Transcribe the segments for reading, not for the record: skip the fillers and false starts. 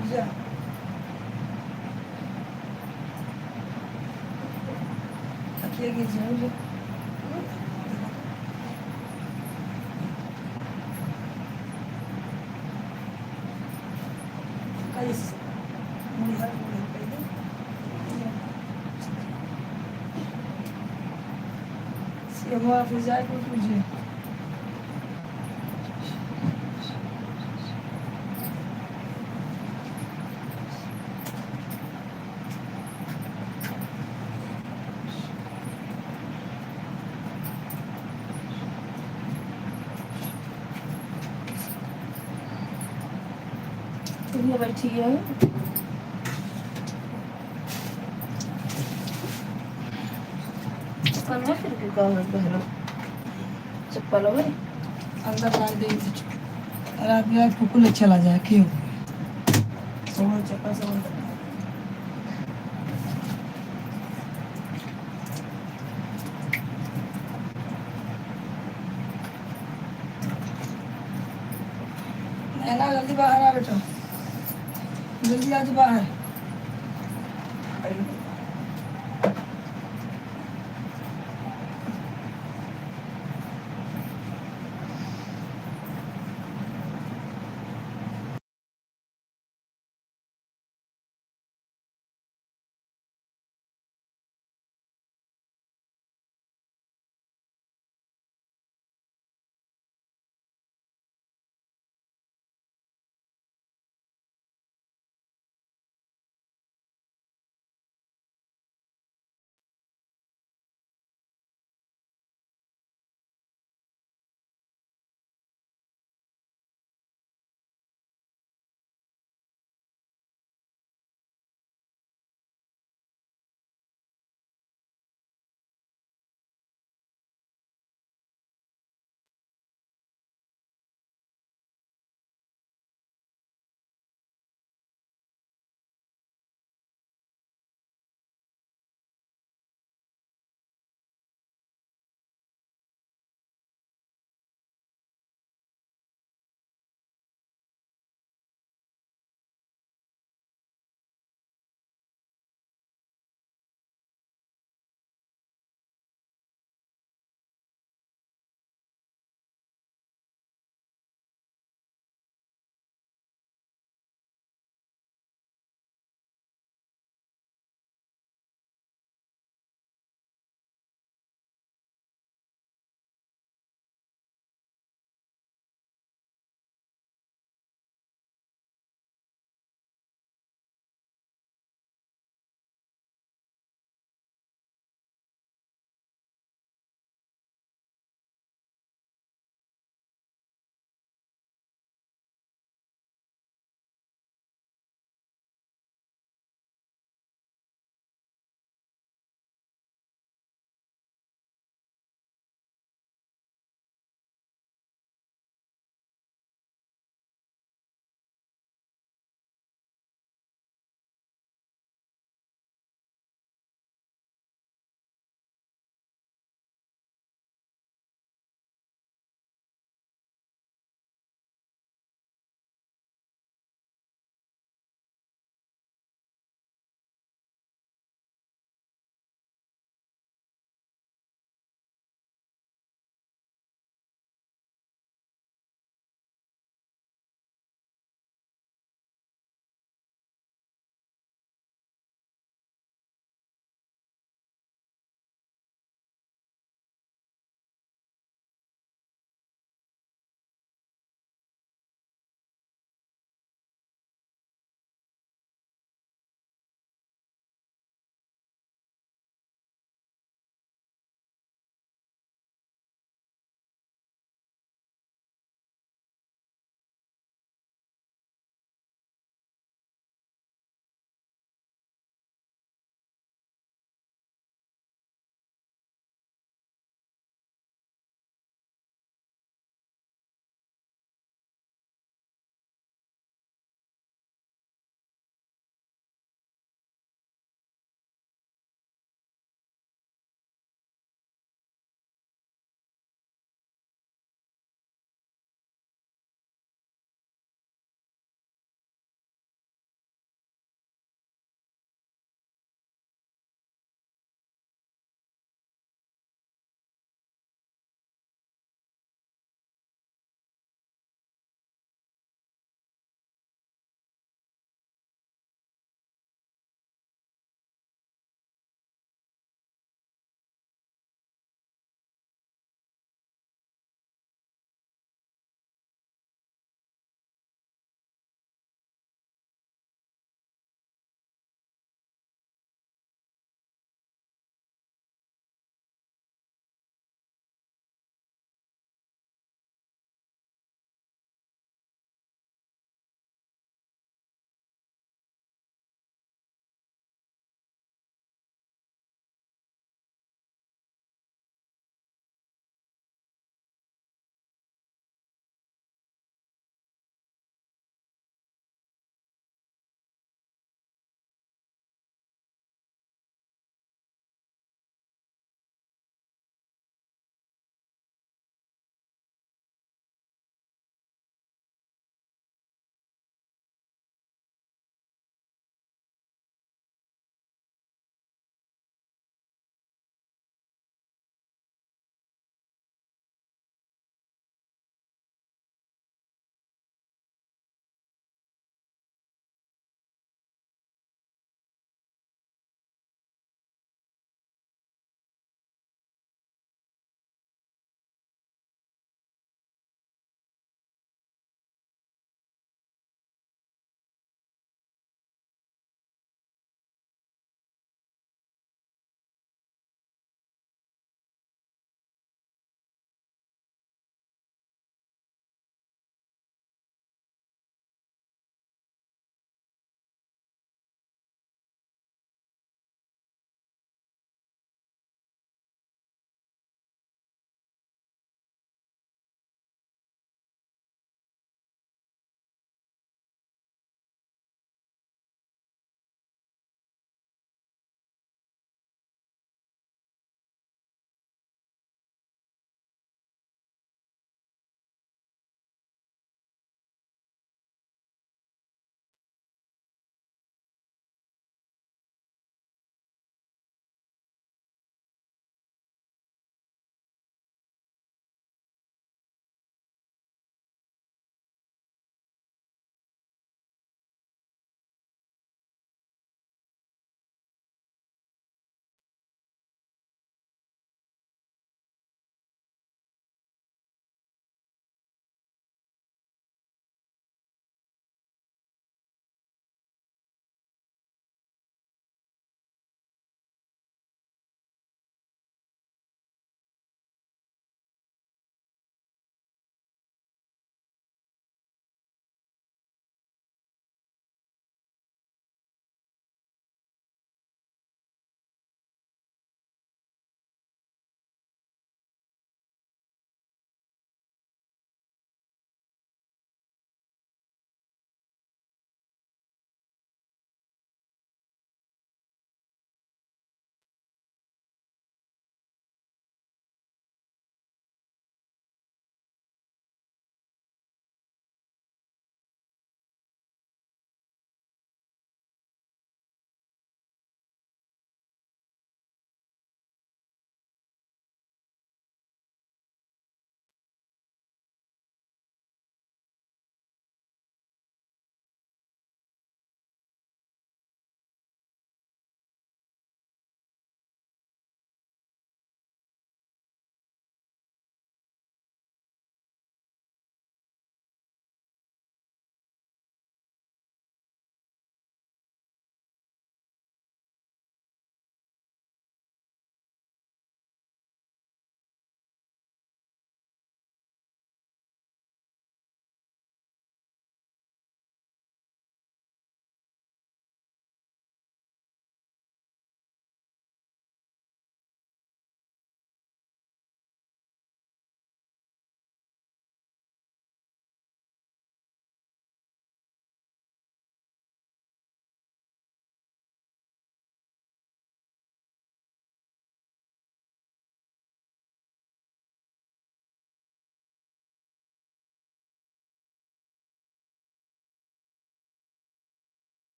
Güzel. Kapıya gireceğim. Kayıs. Melihat Bey'de. Siyah muhafızlar kurtulucu. तुम ये बैठी है पन्ना फिर के कहाँ पहनो चप्पल हो गई अंदर डाल देंगे रात में कुकुल चला जाए क्यों सोना चप्पल सोना नैना जल्दी बाहर आ बेटा जल्दी आज बाहर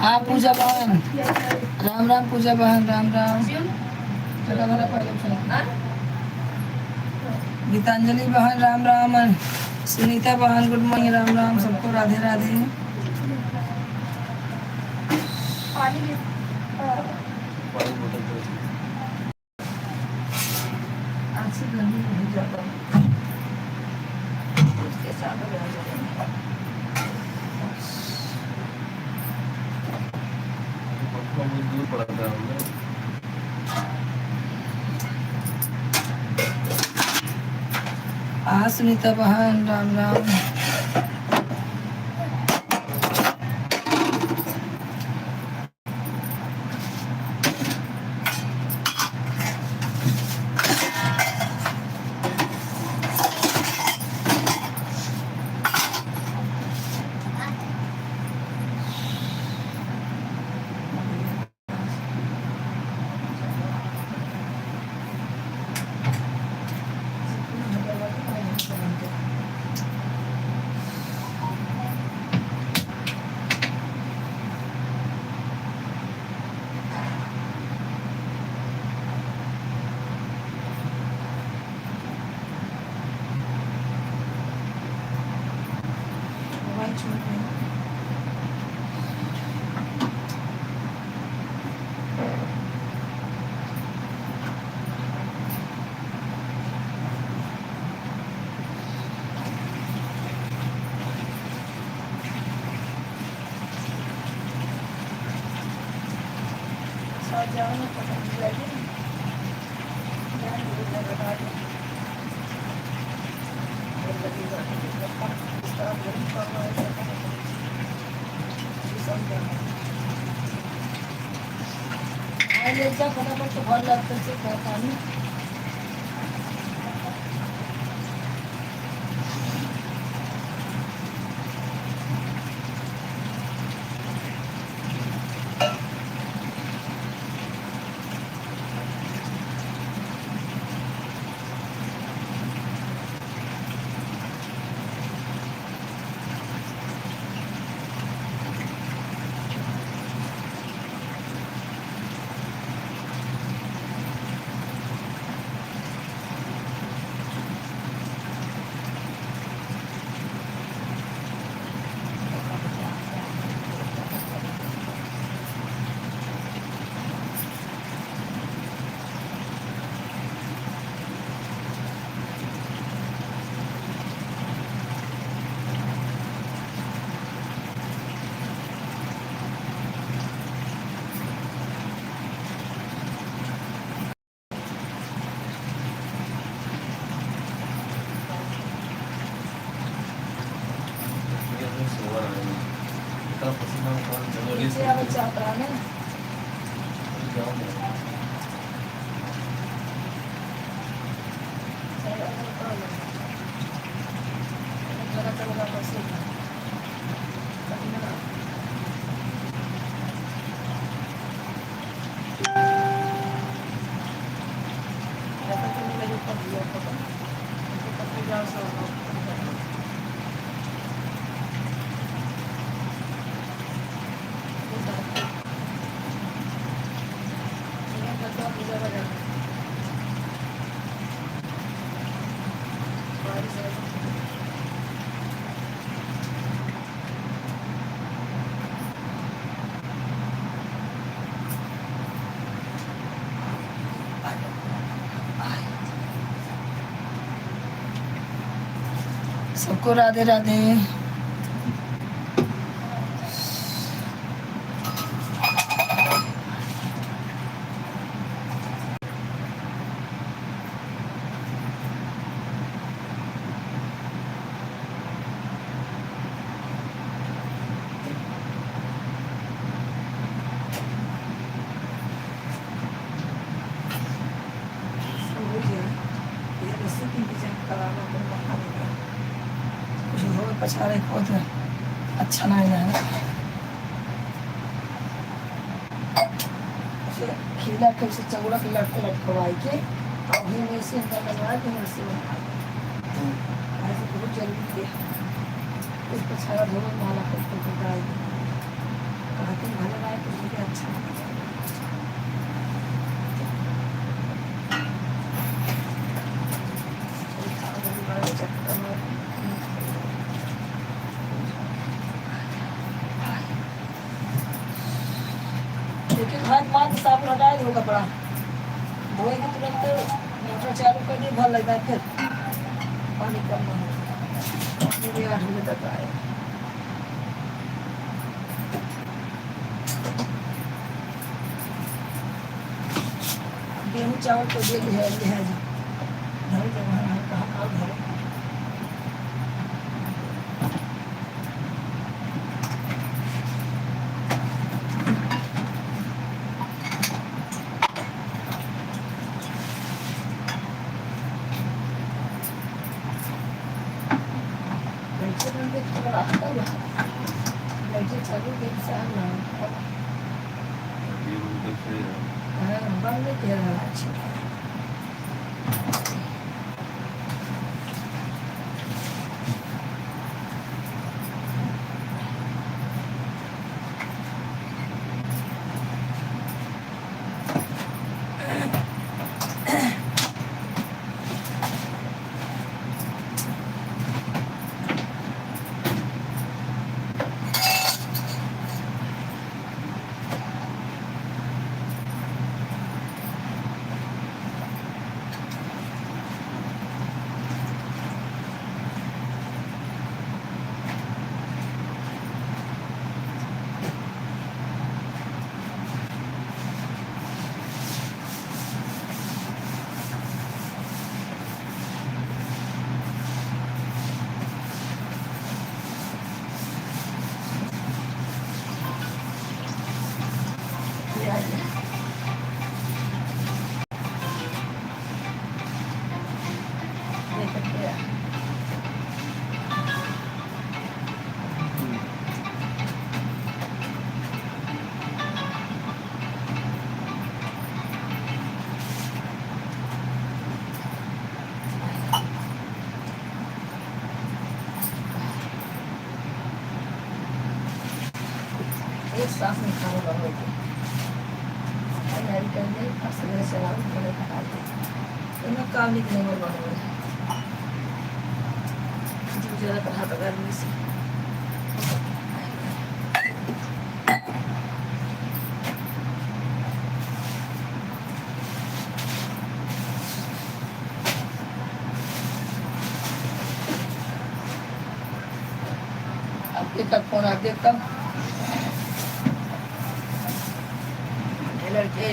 हाँ पूजा बहन, राम राम पूजा बहन, राम राम। चला भला पहले चला। गीतांजलि बहन राम राम, सुनीता बहन गुड मॉर्निंग, राम राम सबको, राधे राधे। आज से गर्मी बहुत ज्यादा है। उसके साथ हो गया दूर पड़ा था हमने। सुनीता बहन राम राम। फटाफट तो भर लगता है पानी। सबको राधे राधे। पछाड़े बहुत अच्छा नहीं है खीला के उसे चौड़ा के लटकवाई के अभी में से अंदर लगवा के ऐसे बहुत जल्दी है इस पछाड़ा धोने वाला को डाल हाथी भाला लाए तो मुझे अच्छा लेकिन हाथ मार के साफ लगा दो कपड़ा धोए के तुरंत मोटर चालू कर दी भर लगता है फिर पानी कम ना हो मेरे 8 बजे तक आए गेहूँ चावल तो दे है धरे जब कहाँ धरे लाइटें चालू के साथ ना ये तो सही है। बंद नहीं किया था अच्छा एक सांस में खाना बनोगे अमेरिकन ने असली सलाम बड़े खा दे इन्हें काम निकले में बनोगे जो ज़्यादा पढ़ा तो गर्मी से अब तक फोन आप देखता हूँ लड़के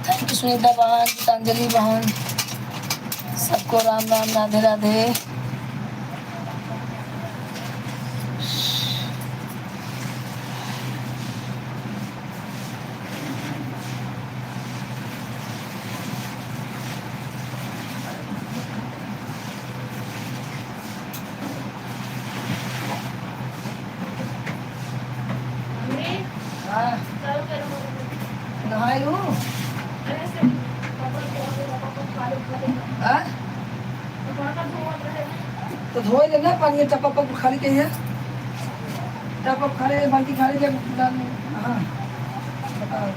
थैंक यू सुनीता बहन गीतांजलि बहन सबको राम राम राधे राधे नहाए लूँ तो धोए लेना पानी टप अप खाली कहिए टप अप खाली बाल्टी खाली जब हाँ बताओ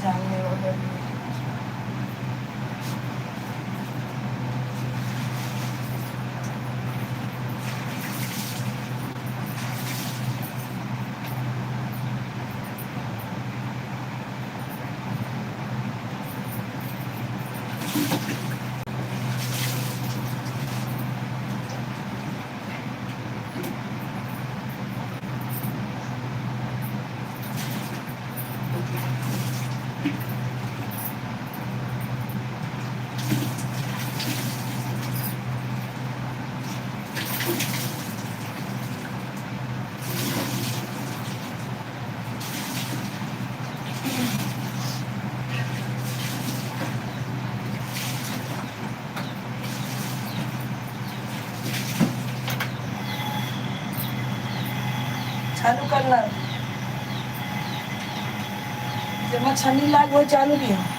जानने वाले चालू करना जेव्हा छानी लाग वो चालू किया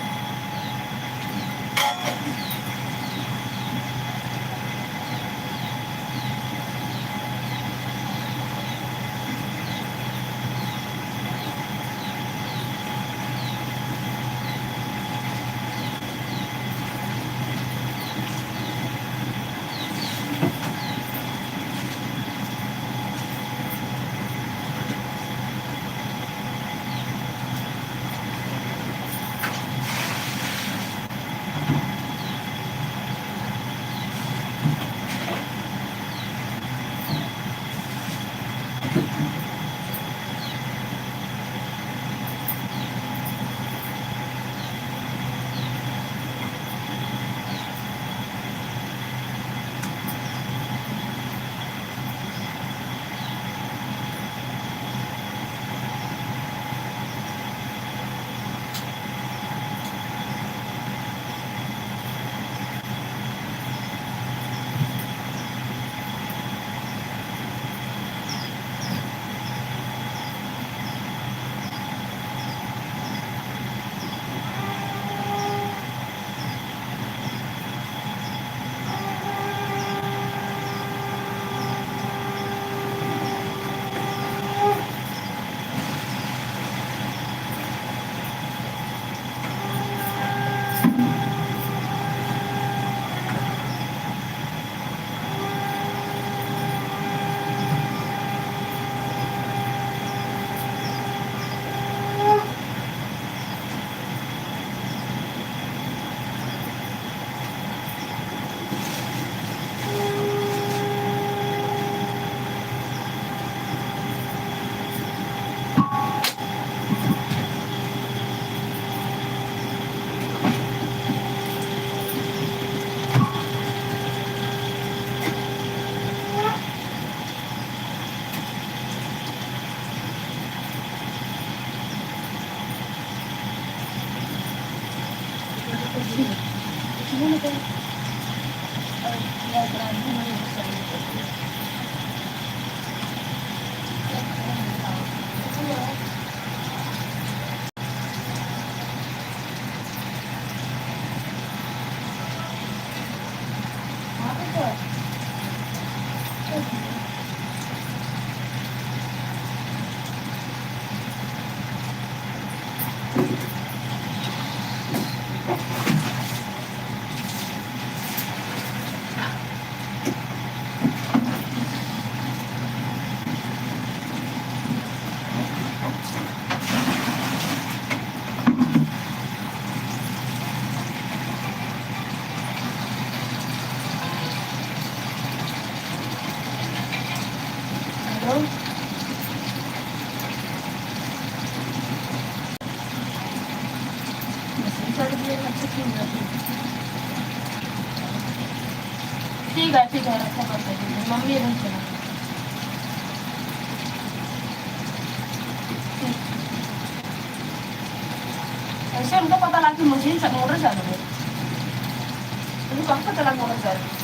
देना अच्छी चीज है। ठीक है रखो कर देंगे मम्मी नहीं चला। ऐसे उनको पता लगा कि मुझे मोटर चालू है। उनको कब पता लगा मोटर चालू है?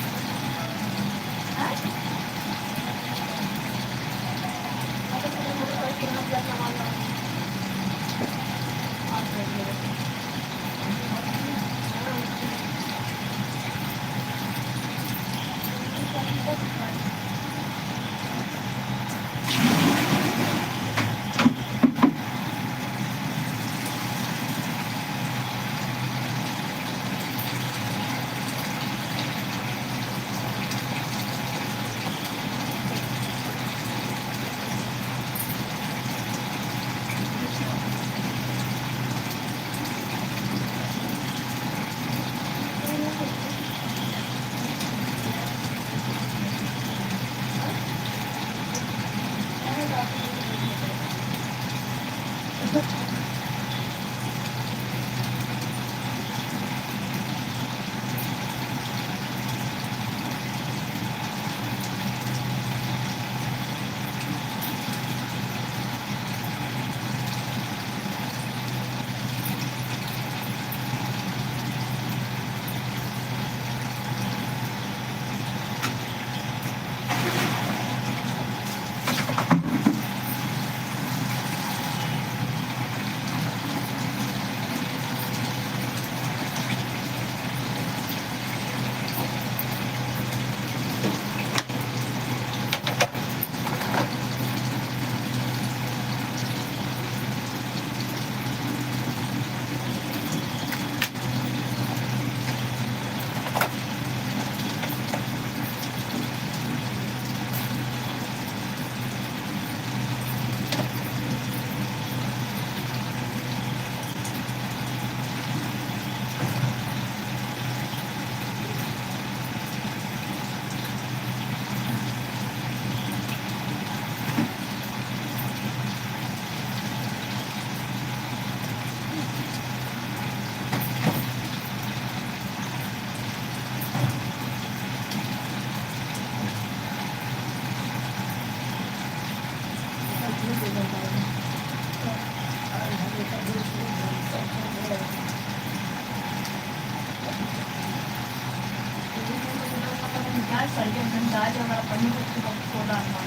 दाल हमारा पनीर को डालना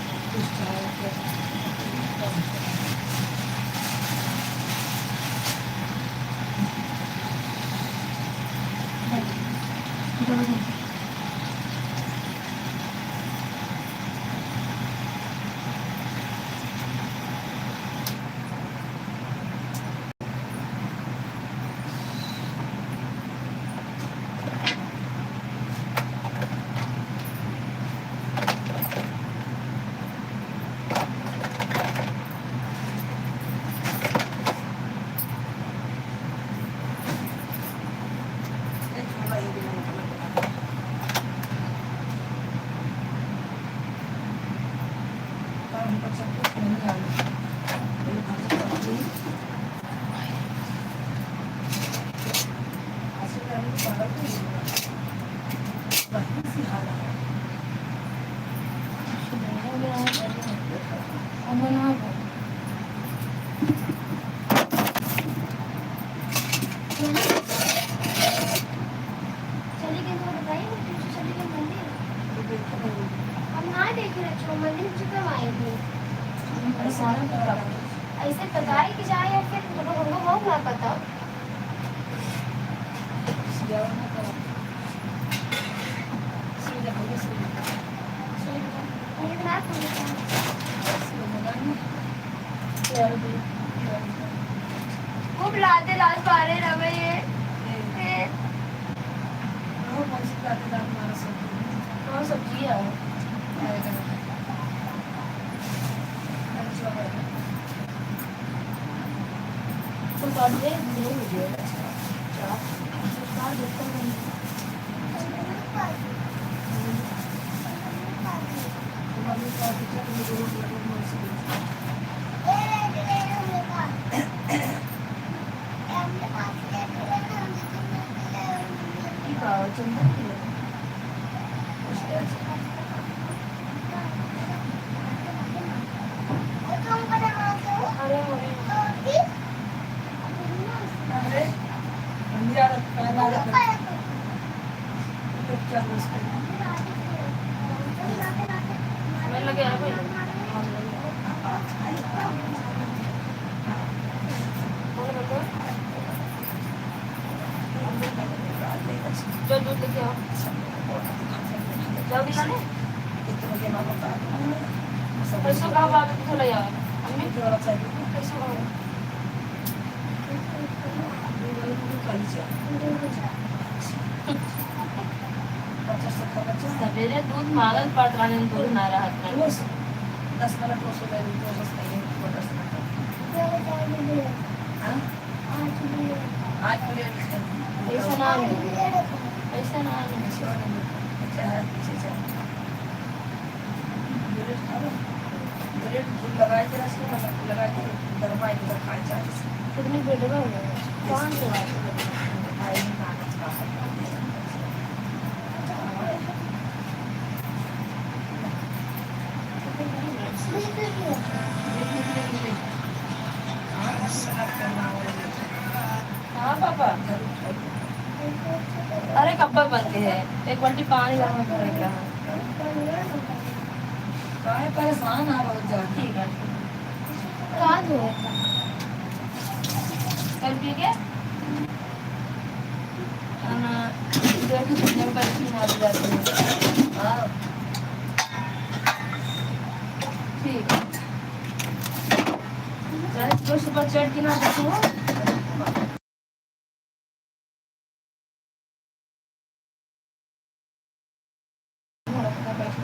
ऐसे बताए कि जाए या फिर हमको बहुत ना पता खूब लाते लाल पारे रवे ये सब्जी है तो पढ़ने नहीं मुझे हाँ चिंता नहीं है। अरे अरे अरे गंदी आदत पहला आदत तो क्या हो उसको मैं लगे है भाई बोलो बेटा जो दूध लेके आओ जल्दी खाने पैसों का बात तो ले जाओ अम्मी पैसों का सवेरे दूध मागल पड़ रहा दूध ना रहा था 10 मिनट वो सुबह प्रोसेस नहीं है 10 मिनट हाँ आज ऐसा ना ऐसा ना लगाए थे रस्ते लगा के गरमाए तो खाए चाहिए कितनी बेटे का हो 5 हाँ पापा अरे कब तक बनते हैं एक बाल्टी पानी गर्म करेगा परेशान है बहुत ज्यादा ठीक है कहाँ धोए कल पी के खाना देखो कितने में पैसे मार जाते हैं हाँ ठीक है चलो सुबह चढ़ के ना देखो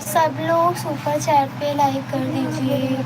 सब लोग सुपर चैट पे लाइक कर दीजिए।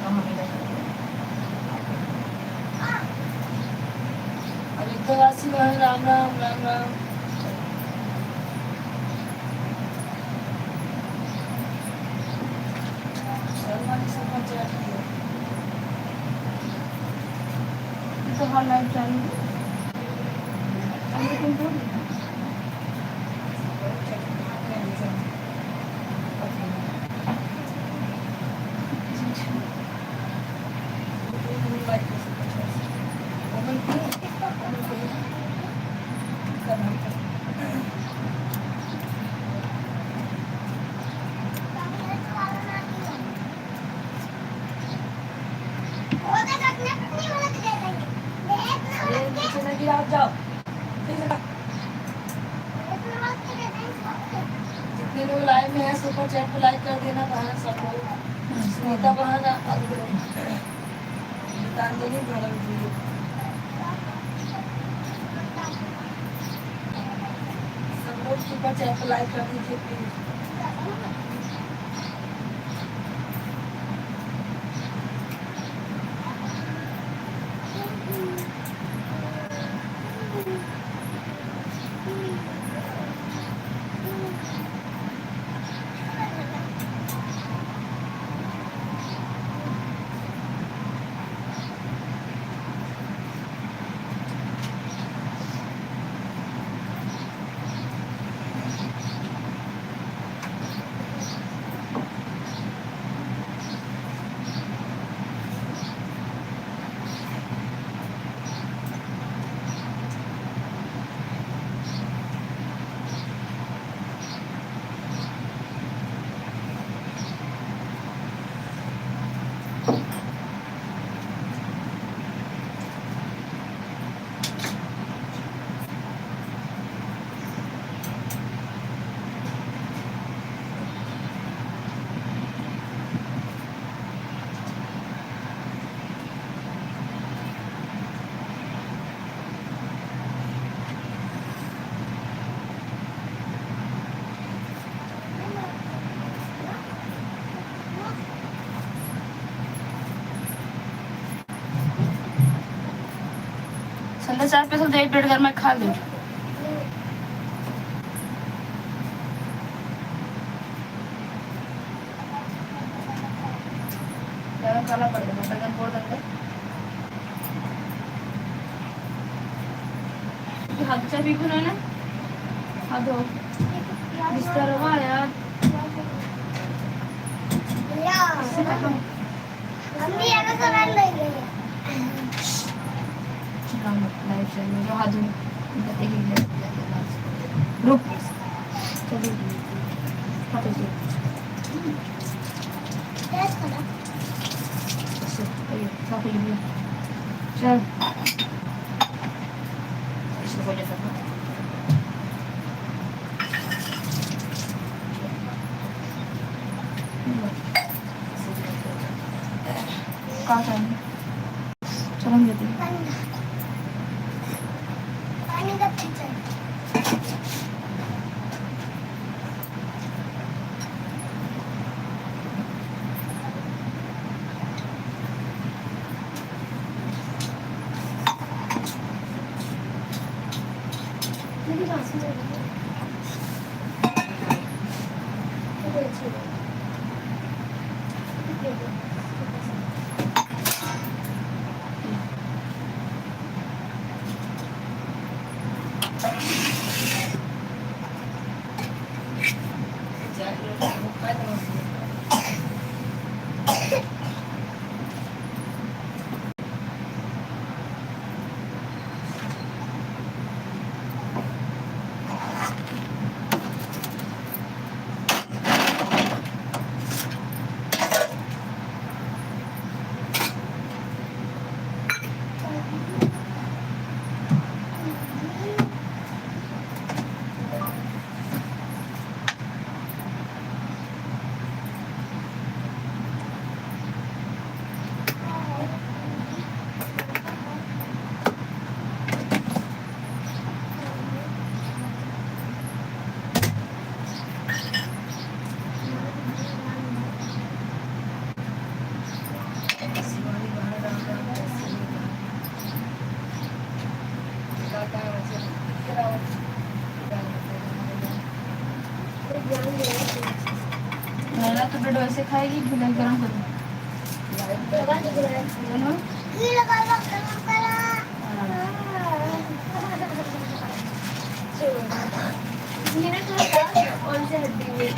काम हमें अयोध्यावासी बहन राम राम राम राम। शर्मा जी से पंचायत किया। तो हर लाइफ चाहिए लेकिन तो आप जाओ जितने लोग लाइव में हैं सुपर चैट पे लाइक कर देना बहन सब लोग। सुनीता बहन गीतांजलि मैडम जी सब लोग सुपर चैट पे लाइक कर दीजिए प्लीज। संडे 4 पैसे दे एक प्लेट घर में खा लो। खाना पड़ेगा बैगन फोड़ देंगे। हाथ चाय पी को ना हाथ धो बिस्तर हुआ यार मम्मी ये तो रन ले गई है। लाइफ चाहिए जो हाथ रुक चलिए खाते जी टेस्ट करो। काफी भी चल इसको हो जाता है कहाँ चाहिए चलो देते हैं पानी का पिक्चर नैना तो ब्रेड वैसे खाएगी कि नहीं गरम कर दूं? चलो। कौन से हड्डी में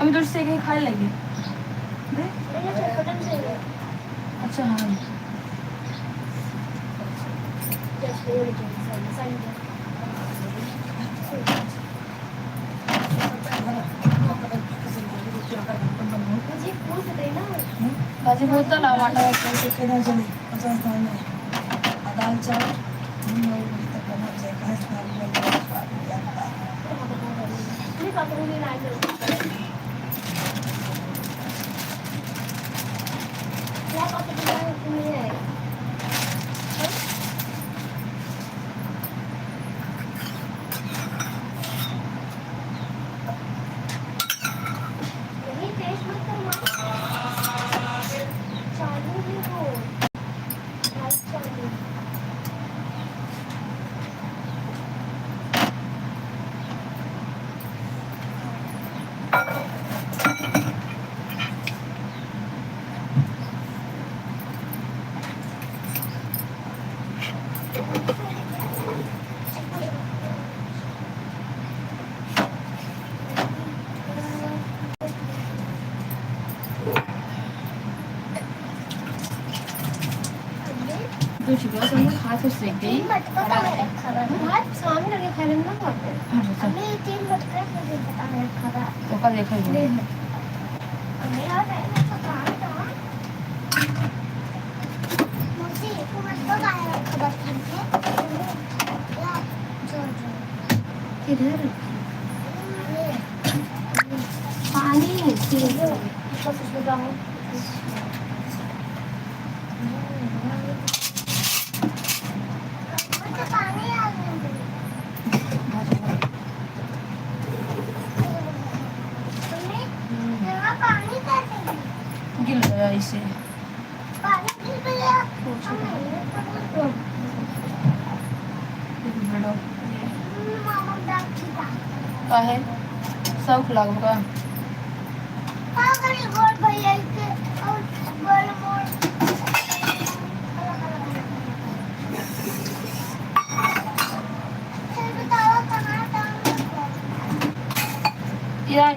अभी तो से कहीं खाने लगी। अच्छा हाँ बाजी बोतल टमाटर दाल चावल तक बना जाए तो चिकन से हम हाथ से सेक गई हाथ सामने लगे खाने में ना खाते हमने 3 बटका मुझे पता है खरा तो का देखा ही मेरा टाइम तो काम था मुझे को मत तो गाया खबर थी या जो किधर पानी से बस उसमें जाऊं गिर गया इसे का है सब खिलाओ का या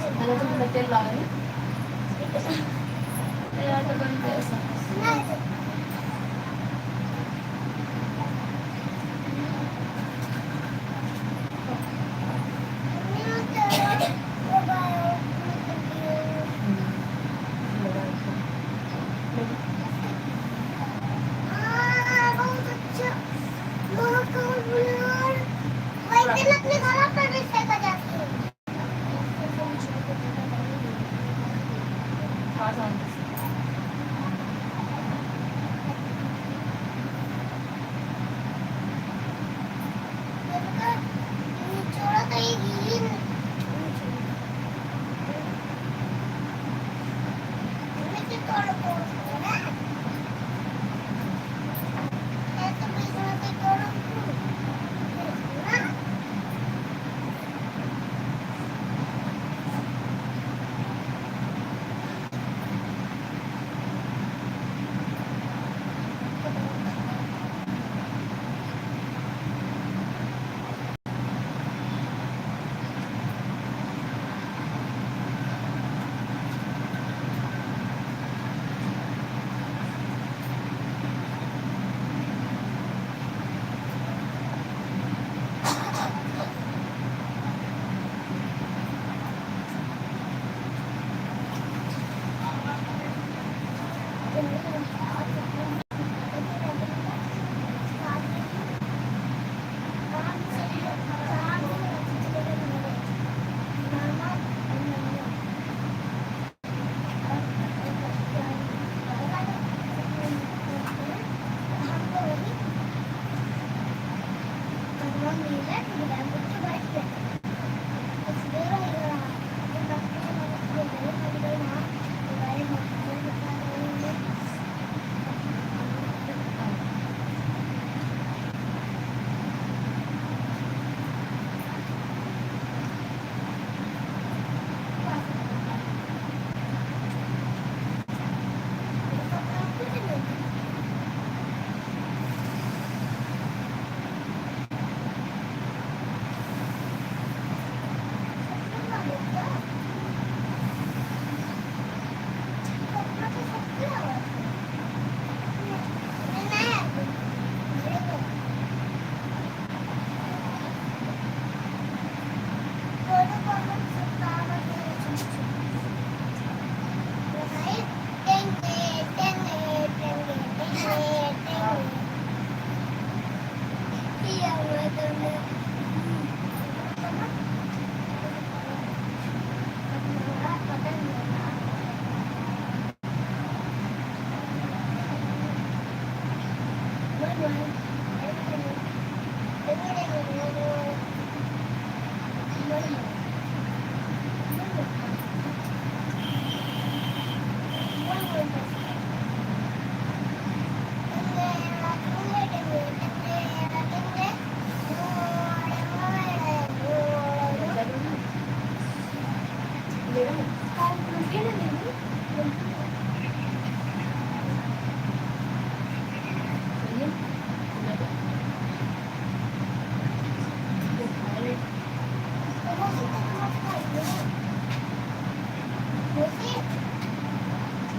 तुला तेल लागेल ते आता बनते असं आज आणते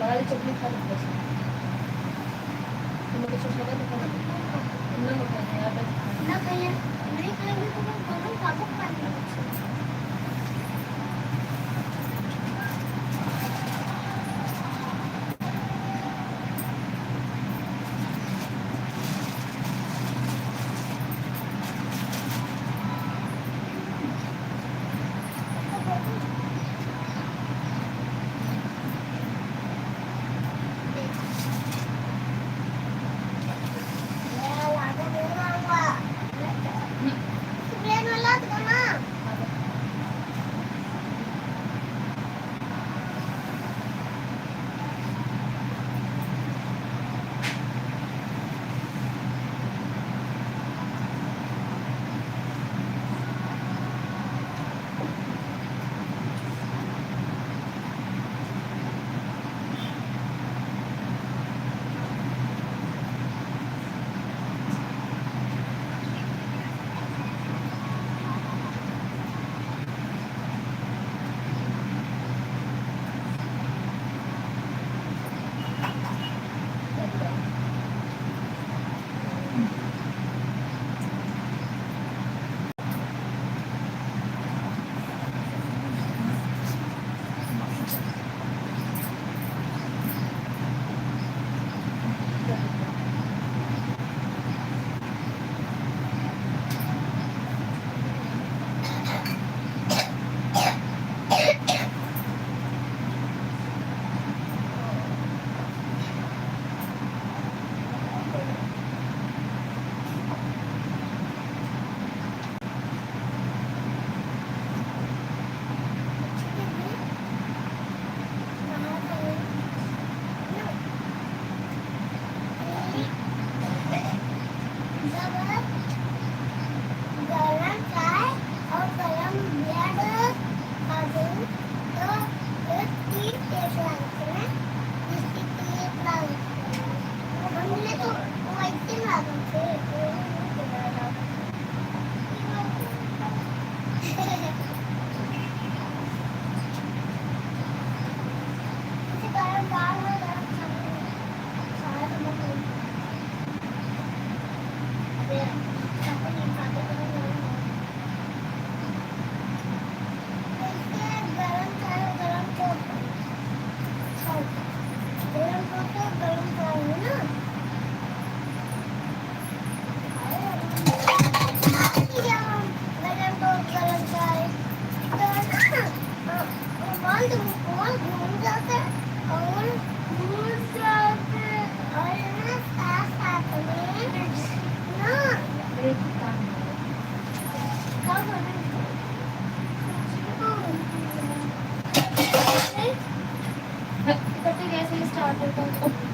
Balik चटनी खा लो बस तुम कुछ लगा तो खा लो ना मत खाना यार ना खाया नहीं खाएंगे तो हम दोनों काबू पाएंगे और घूम जाते और घूम जाते और ना साथ साथ में ना एक काम क्या करें करते कैसे स्टार्ट होता है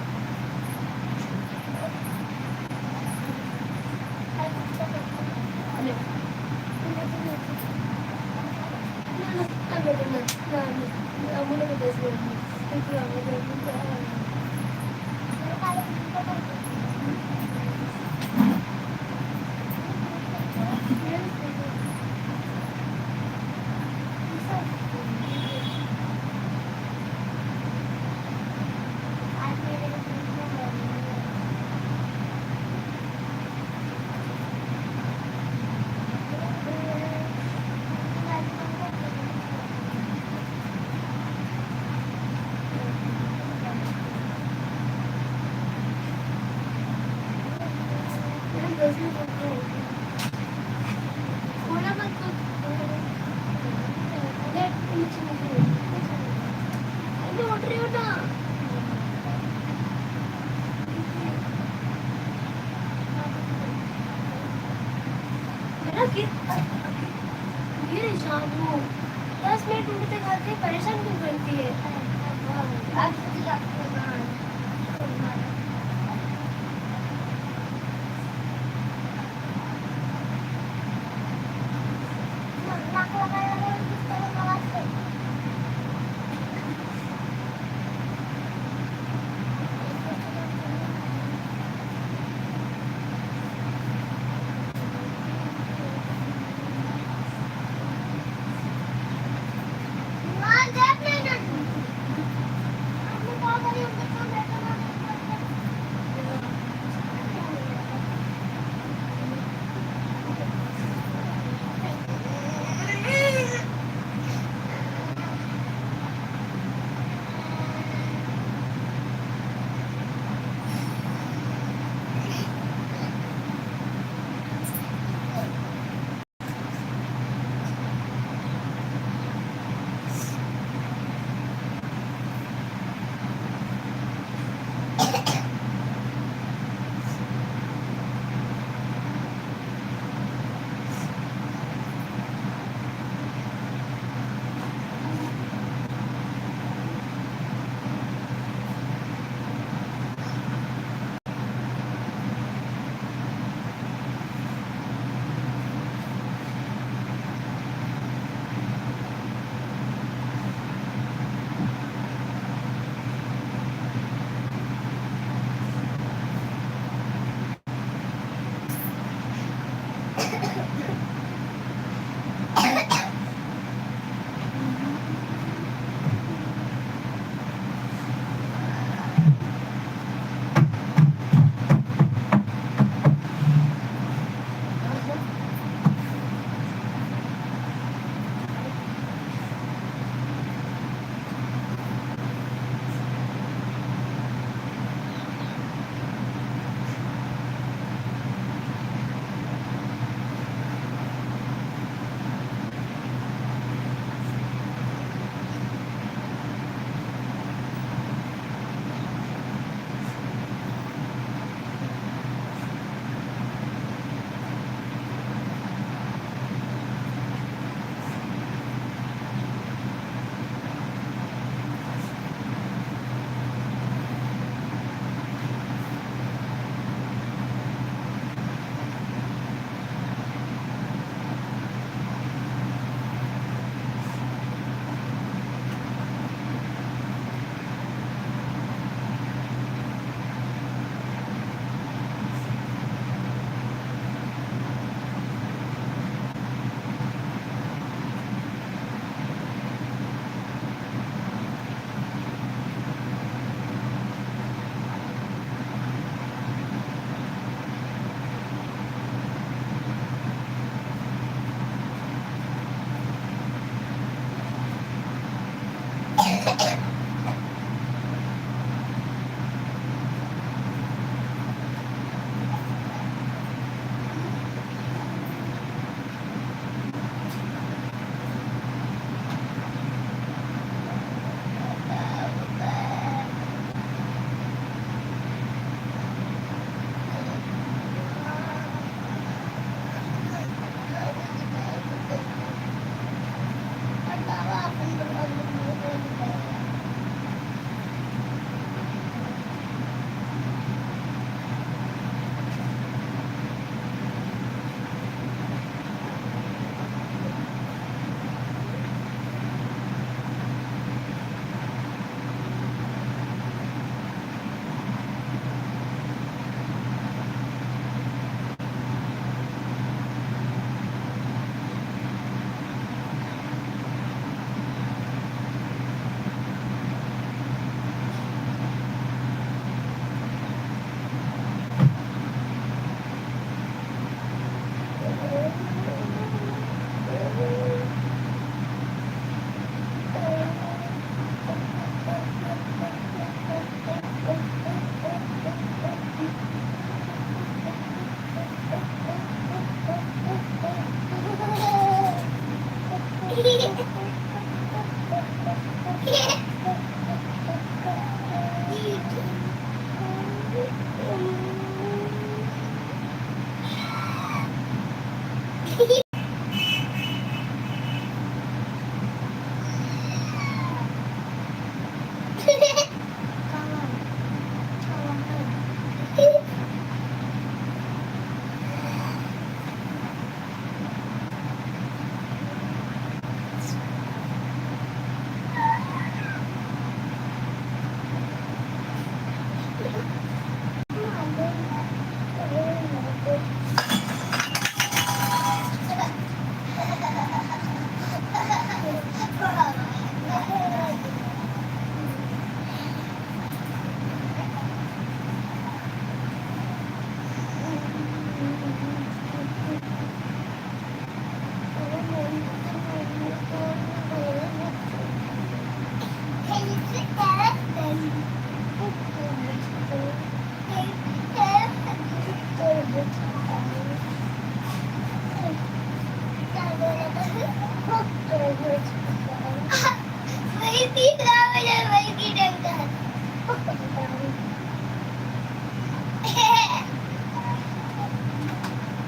ये शामू 10 मिनट उनके खाते परेशान क्यों करती है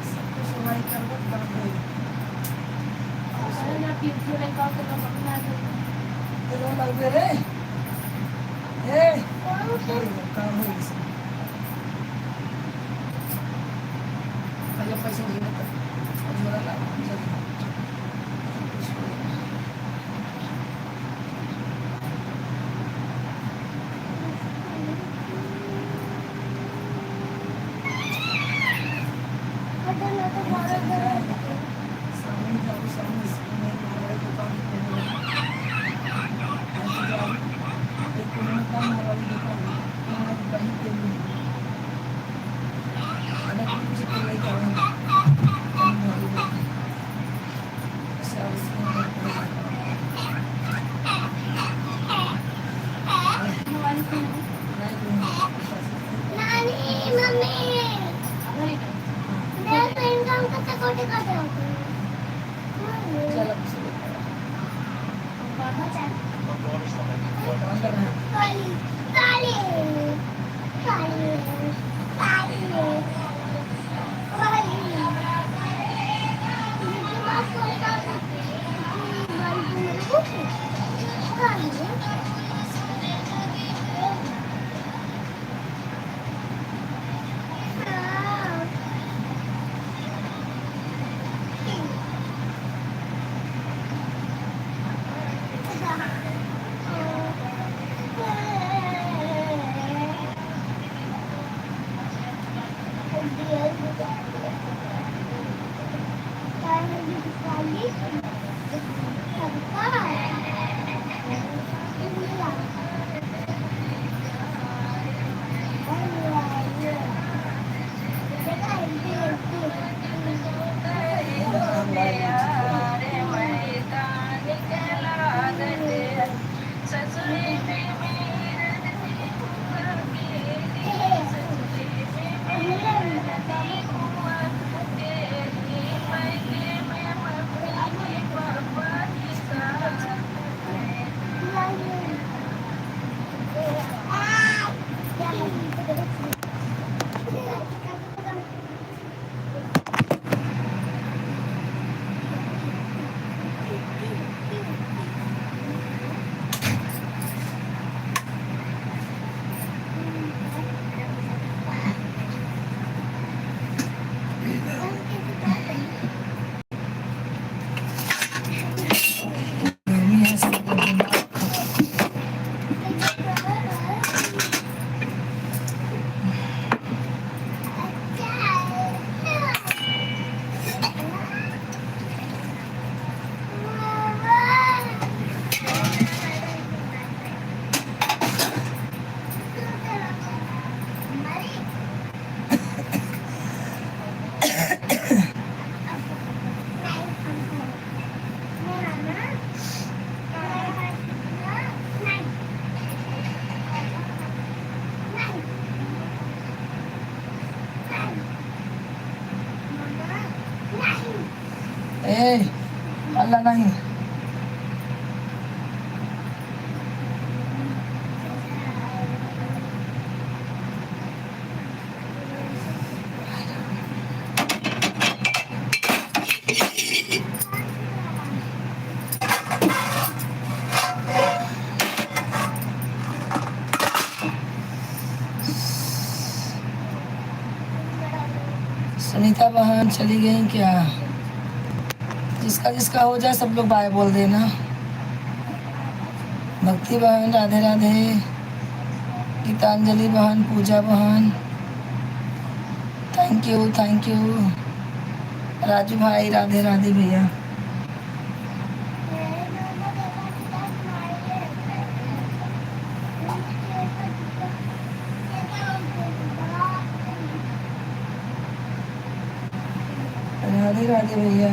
सबको सफाई करबो कर दे अरे ना पीछे ले का तो पकना है तेरो लगबे रे ए काम हो गई पहले पैसे नहीं देता अब मेरा लाभ जल्दी सामने जाओ सामने सामने हमारे दुकान पे एक मिनट का हमारी दुकान हमारी कहीं पे नहीं अगर कुछ तो नहीं करेंगे अल्लाह नहीं सुनीता बहन चली गई क्या? जिसका जिसका हो जाए सब लोग बाय बोल देना। भक्ति बहन राधे राधे, गीतांजलि बहन, पूजा बहन thank you thank you, Raju भाई राधे राधे भैया। राधे राधे भैया।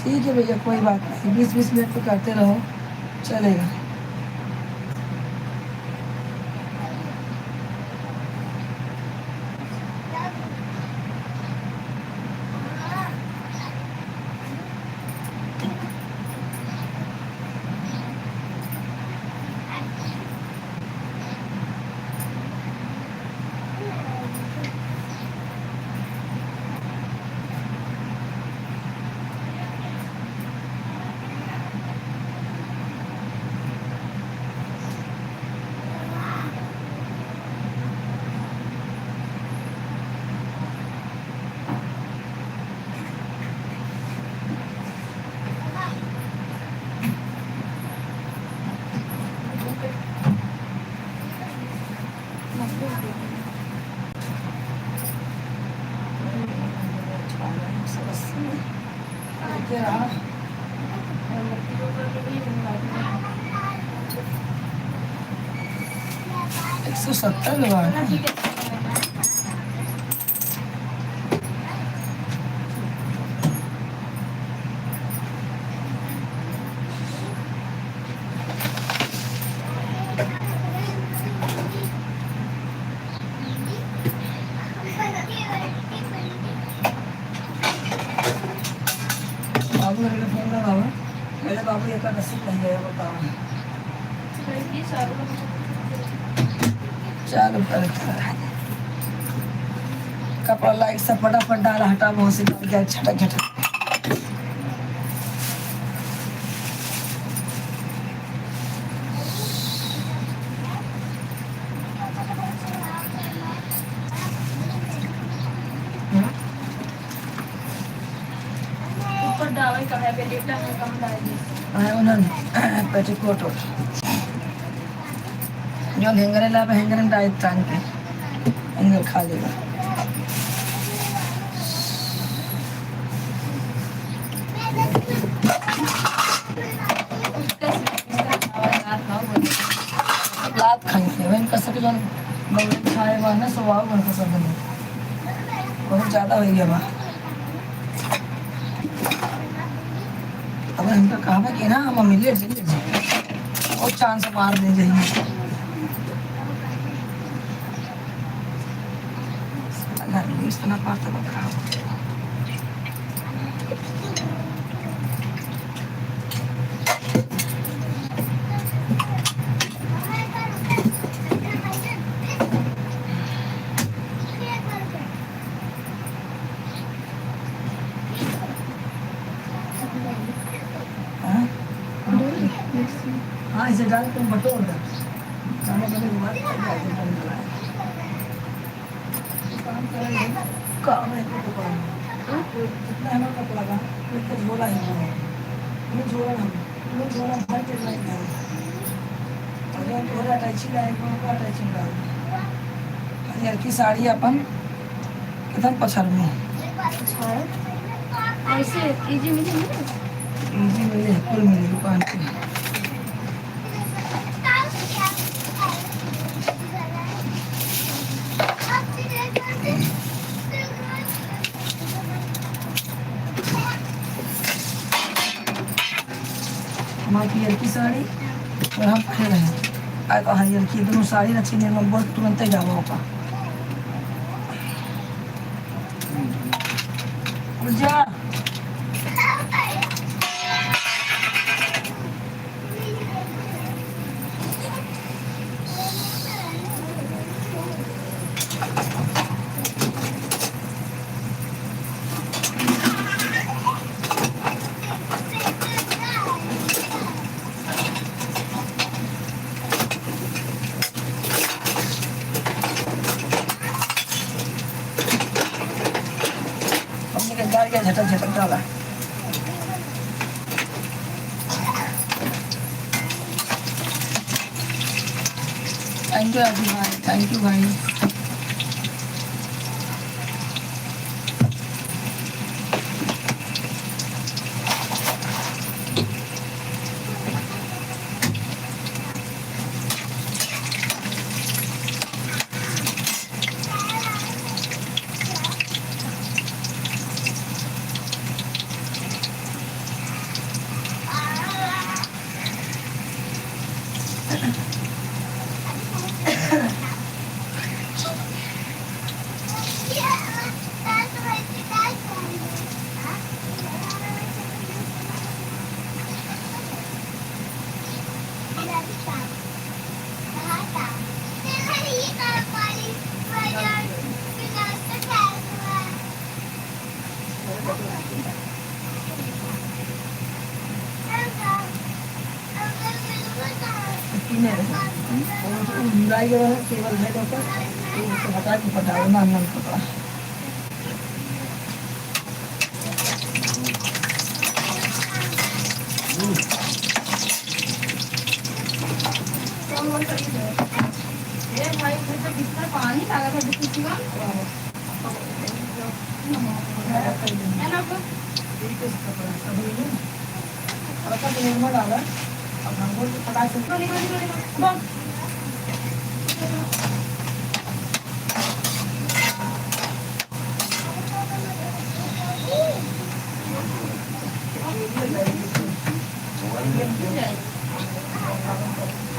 ठीक है भैया, कोई बात नहीं, 20-20 मिनट तो करते रहो, चलेगा। क्या रहा 170 लगा बाबू मेरे फोन लगा हुआ मेरे बाबू एक नसीब नहीं गया बताओ चालू कर कपड़ा लाइट सब फटाफट डाल हटा बहुत से डाल गया छटक छटक dawai ka hai belita mein kam डालेगी आए उन्होंने पेटीकोट और जो हैंगर ला हैंगर डाल टांग के हैंगर खा लेगा लात खाएंगे वही कसक जो बगल खाए हुआ ना स्वभाव बन पसंद नहीं बहुत ज़्यादा हो गया वहाँ अब हमका कहा कि ना मम्मी ले जी और चांस मार दे जाइए इतना पाता बता हाँ इसे डाल तुम बटोर दो खाने के बाद काम करेंगे काम है तो काम कितना है कपड़ा का तो झोला ही नहीं झोला हम झोला भर के नहीं कर अगर थोड़ा टैची लाए को का टैची डाल यार की साड़ी अपन एकदम पसंद में ऐसे इजी मिली फुल मिली दुकान पे हमारी हल्की साड़ी और हम पहले रहे आए तो हरी हल्की दोनों साड़ी अच्छी नहीं बहुत तुरंत ही जावा होगा जा झटक झटक डाला थैंक यू अभी भाई थैंक यू भाई केवल है तो हटा के पटाओ ना नल कपड़ा भाई पानी लगा था मैं कर दूंगी। है ना आपको? ठीक है, इसका कपड़ा सब ले लूं। और का तेल में डाला। अब हमको तो पता चल बस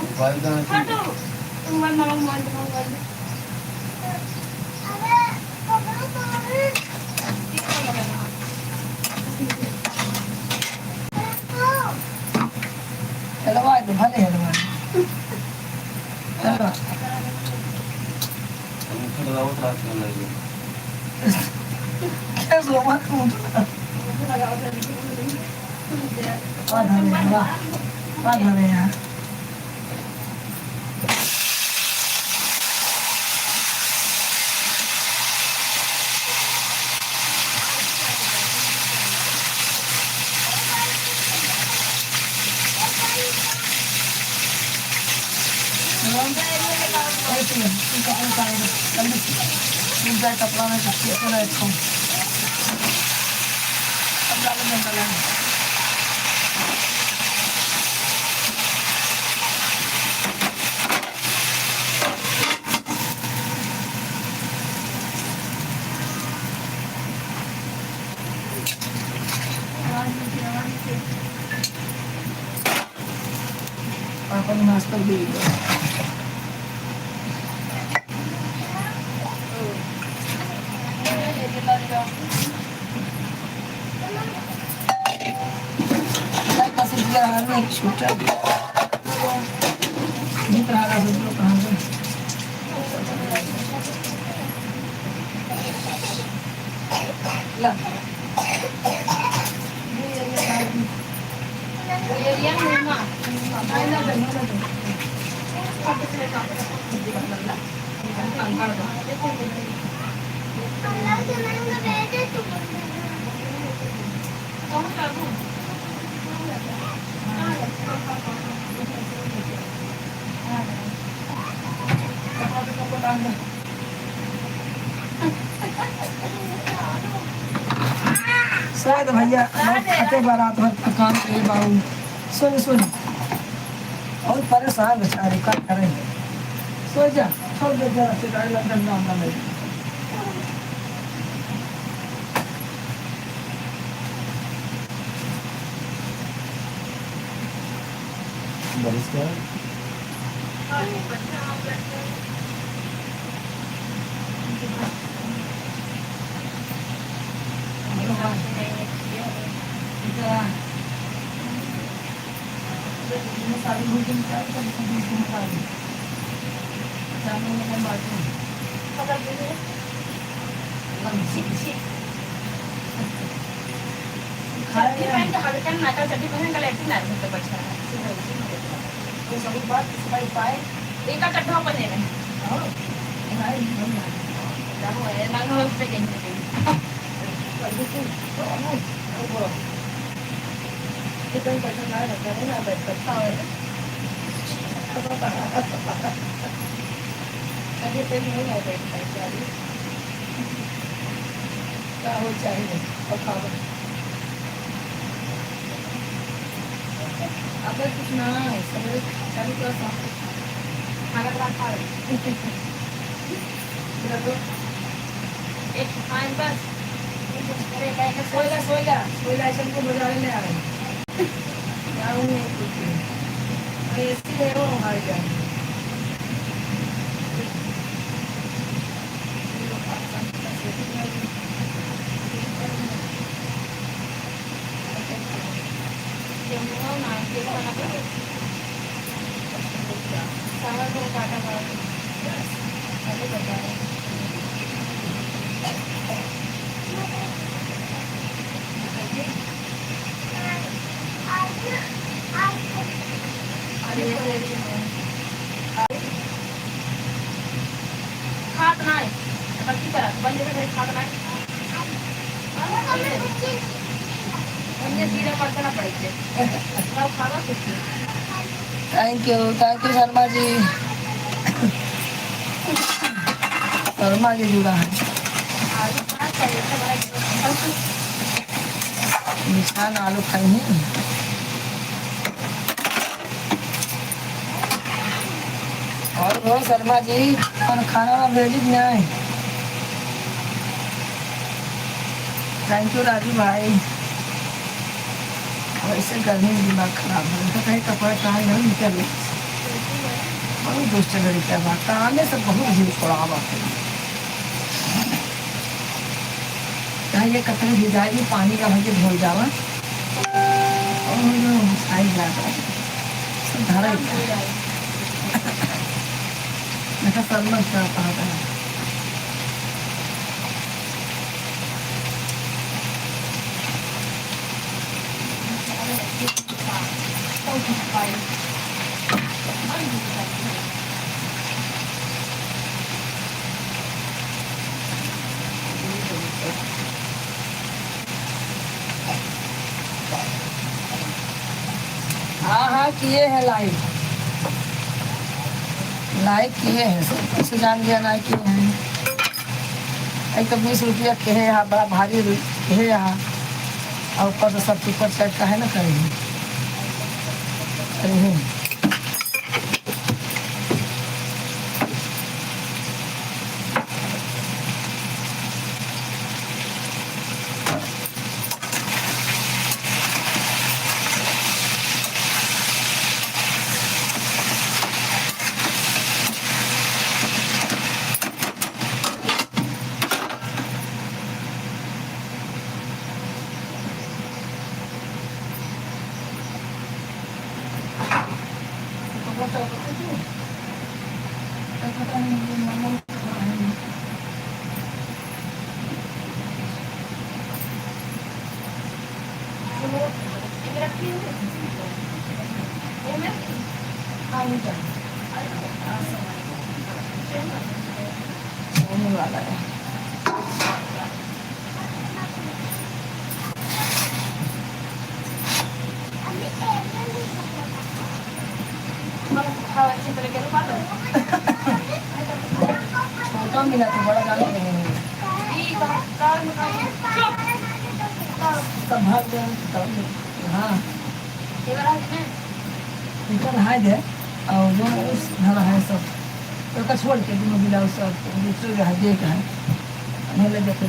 मोबाइल का हटो मोबाइल मांगो मोबाइल अरे कपड़ा मारे चलो आज तो भले है तुम्हारे। चलो मुझे लगा वो त्रास करने लगी। क्या सो मत कूद। बात हमें यार। ऐसे कपड़ा साइड जल्दी जाए कपड़ा में कच्चे को ना इसको अब डालो में डाला पापा ने नाश्ता दे दिया। एक छोटा नहीं रहा सब कहाँ से ला ये मम्मा आइना दे ना दे अल्लाह के नाम में बेटे तू कौन सा दूं शायद भैया खाते बारात भर काम के बाबू सुन सुन और परेशान बेचारे क्या करें सो जा छोड़ दे जरा से गाड़ी लंदन ना आना नहीं बारिश का सारी भूखी निकाल कर निकाल जाने में बात पकड़ दीजिए चड्डी पहन के हल्का नाका चड्डी पहन के लेटी ना सकते बच्चा तो सभी बात सभी पाए एक का चड्ढा पहने में और भाई हम लागो है लागो पे कहीं कितने पैसा ना रहता है ना बैठ सकता है अभी पे नहीं है बैठ सकता है क्या हो चाहिए और खाओ अब कुछ ना है सब चालू कर खाना बना खा एक खान बस अरे कहीं सोएगा सोएगा सोएगा ऐसा को बजाने में आ रहे क्या हूँ नहीं कुछ अरे इसलिए वो हमारे जाए जमुना ना ये खाना पे सारा को काटा काटा अरे बता खात नाही बाकी करा बंद करे खात नाही म्हणजे सीधा पडताना पडायचे खावा सुट्टी थैंक यू शर्मा जी शर्मा जी जुड़ा है आज निशान आलू खाई हैं। और वो शर्मा जी कौन खाना रेडी नहीं। थैंक यू राजू भाई। वैसे गर्मी में दिमाग खराब हो तो कहीं कपड़ा कहाँ नहीं निकल बहुत दोस्त लड़ी क्या बात आने से बहुत भीड़ पड़ा बात है। ये कपड़े भिजाएगी पानी का भर के धोल जावा आई जाता सब धारा मैं समझ करता है। हाँ हाँ किए हैं लाइव किए हैं सब कैसे जान गया लाइक किए हैं। एक तो 20 रुपया के है यहाँ बड़ा भारी है यहाँ और ऊपर से सब सुपर सेट का है ना करेंगे अरे होने वाला है। छोटा मिला तो बड़ा गाना नहीं सब भाग गया। हाँ इतना नहाए दे और जो उस धरा है सब तो का छोड़ के दोनों बिलाउ सब दूसरे का दे का है नहीं ले देते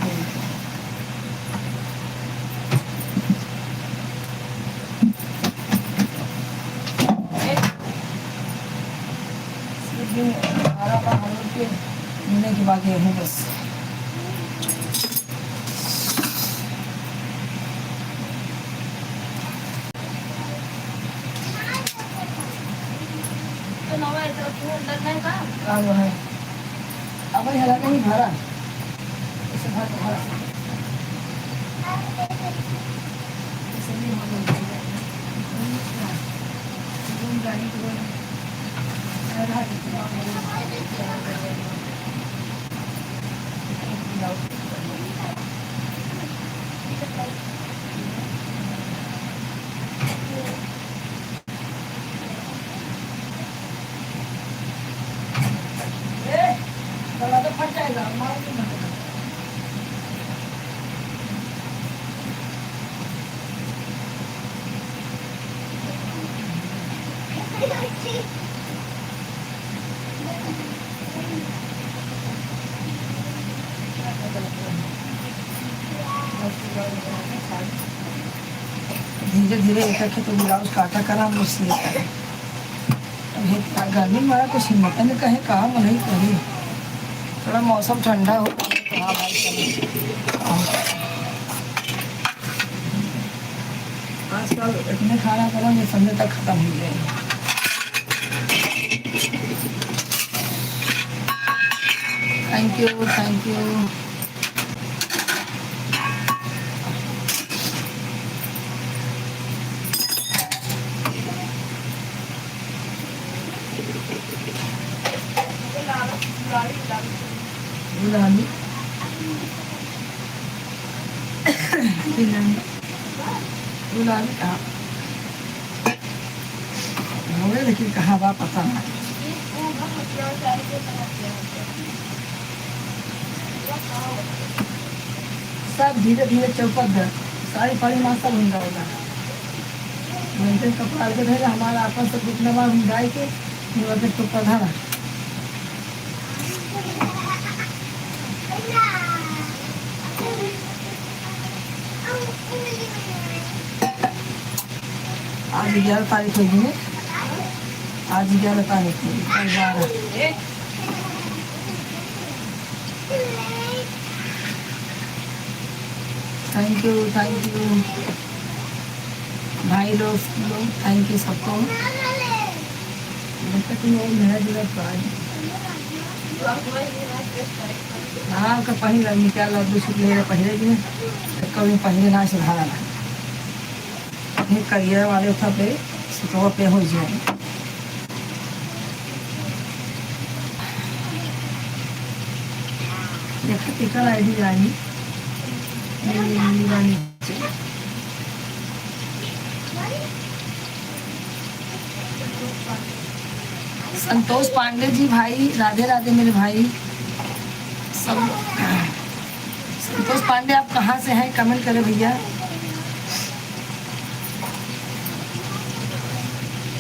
के मिलने की बात है बस। काम है अब हला नहीं भरा इसे भरा गाड़ी तो फट जाएगा मार धीरे धीरे एक एक तो ब्लाउज काटा करा हम सिले गर्मी में हमारा कुछ हिम्मत नहीं कहे कहा मन ही कही थोड़ा मौसम ठंडा हो तो हाँ भाई आजकल इतने खाना करेंगे संडे तक खत्म हो जाएगा। Thank you thank you. गुलाबी गुलाबी कहाँ हो गए लेकिन कहाँ बा पता नहीं। सब धीरे धीरे चौपट दर सारी पानी माँ सब हिंगा होगा घंटे कपड़ा के रहेगा हमारा आपस से दुखने वाला हम गाय के फिर तो पधारा आज 11 तारीख होगी ना आज 11 तारीख होगी कल 12 थैंक यू भाई लोग थैंक यू सबको हाँ का पहिला निकाल दूसरी ले पहले भी कभी पहले ना सुधारा अपने करियर वाले उठा पे सुतवा पे हो जाए देखा टिकल आई डी रानी रानी संतोष पांडे जी भाई राधे राधे मेरे भाई सब संतोष पांडे आप कहाँ से हैं कमेंट करें भैया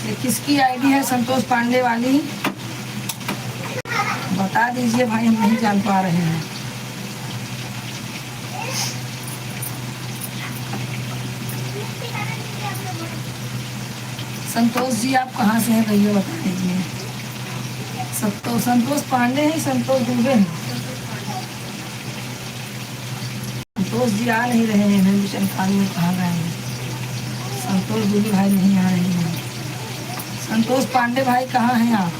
ये किसकी आईडी है संतोष पांडे वाली बता दीजिए भाई हम नहीं जान पा रहे हैं संतोष जी आप कहाँ से हैं भैया बता दीजिए संतोष पांडे हैं संतोष दुबे हैं संतोष जी आ नहीं रहे हैं मिशन खान में कहाँ गए हैं संतोष दुबे भाई नहीं आ रहे हैं संतोष पांडे भाई कहाँ हैं आप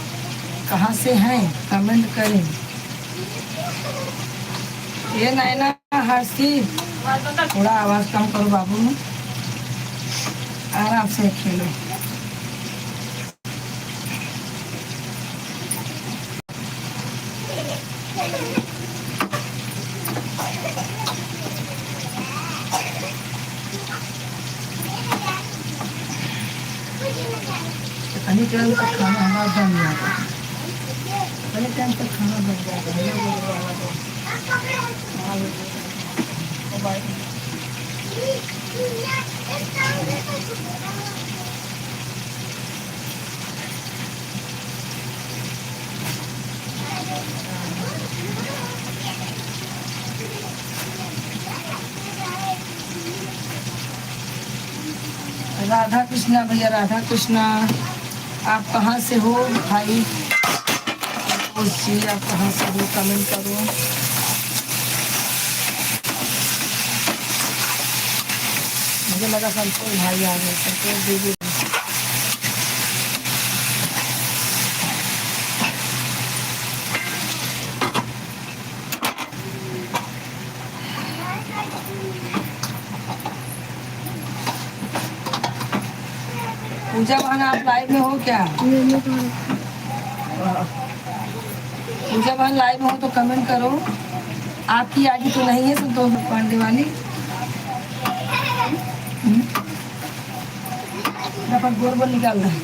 कहाँ से हैं कमेंट करें ये नैना हर्षी थोड़ा आवाज़ कम करो बाबू आराम से खेलो कहीं टाइम तक खाना हमारा बन जाता है कहीं टाइम तक खाना बन जाता है राधा कृष्णा भैया राधा कृष्णा आप कहाँ से हो भाई जी आप कहाँ से हो कमेंट करो मुझे लगा संतोष भाई आ गए संतोष दीदी पूजा बहन आप लाइव में हो क्या पूजा बहन लाइव में हो तो कमेंट करो आपकी आईडी तो नहीं है संतोष पांडे वाली पर गोर बोल निकाल रहे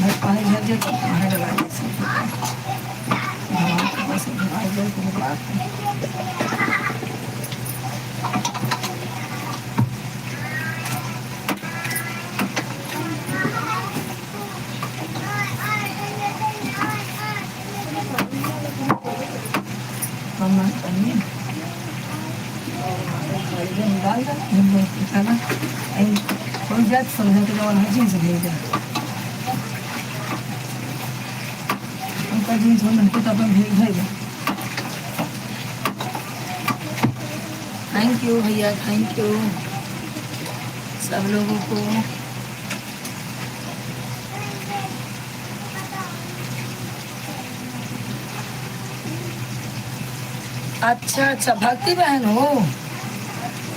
भाई पानी झर जाए तो पानी डला समझा के जवान जीन्स भेजा उनका जीन्स होना तो अपन भेज भेजा थैंक यू भैया थैंक यू सब लोगों को अच्छा अच्छा भक्ति बहन हो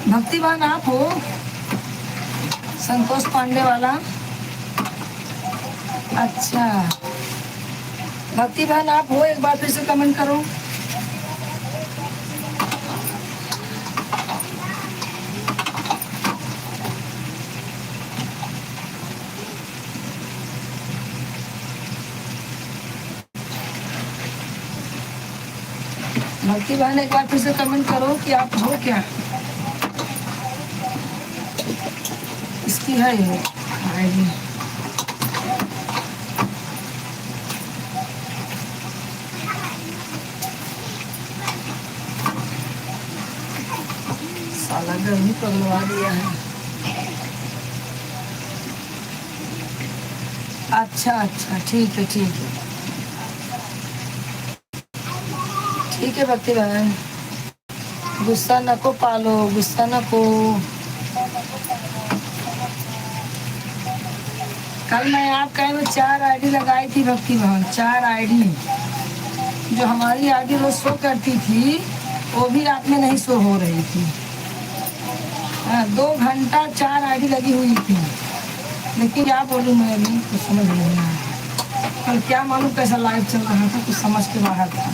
भक्ति बहन आप हो संतोष पांडे वाला अच्छा भक्ति बहन आप हो एक बार फिर से कमेंट करो भक्ति बहन एक बार फिर से कमेंट करो कि आप हो क्या इसकी है ये आईडी। साला गर्मी पगलवा दिया है। अच्छा अच्छा, ठीक है ठीक है ठीक है भक्ति बहन, गुस्सा नको पालो, गुस्सा नको। कल मैं आपका वो 4 आईडी लगाई थी भक्ति बहन, 4 आईडी। जो हमारी आईडी रोज शो करती थी वो भी रात में नहीं शो हो रही थी। 2 घंटा 4 आईडी लगी हुई थी, लेकिन क्या बोलूँ मैं अभी कुछ समझ नहीं आया। कल क्या मालूम कैसा लाइव चल रहा था, कुछ समझ के बाहर था।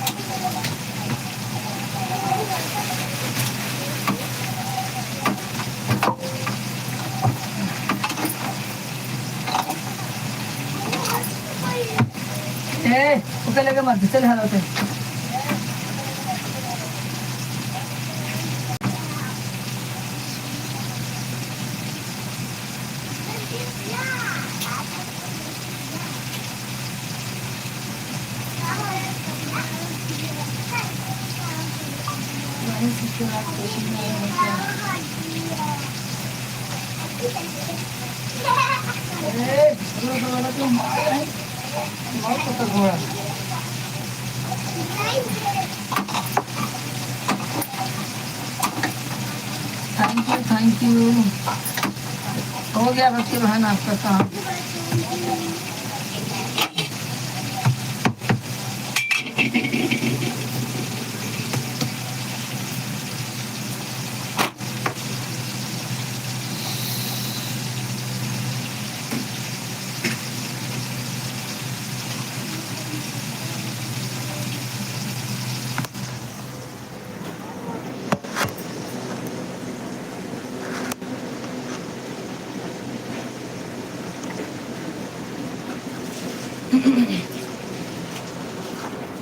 ओके लगे मत चल हाँ होते। Thank you. हो गया भक्ति बहन आपका काम।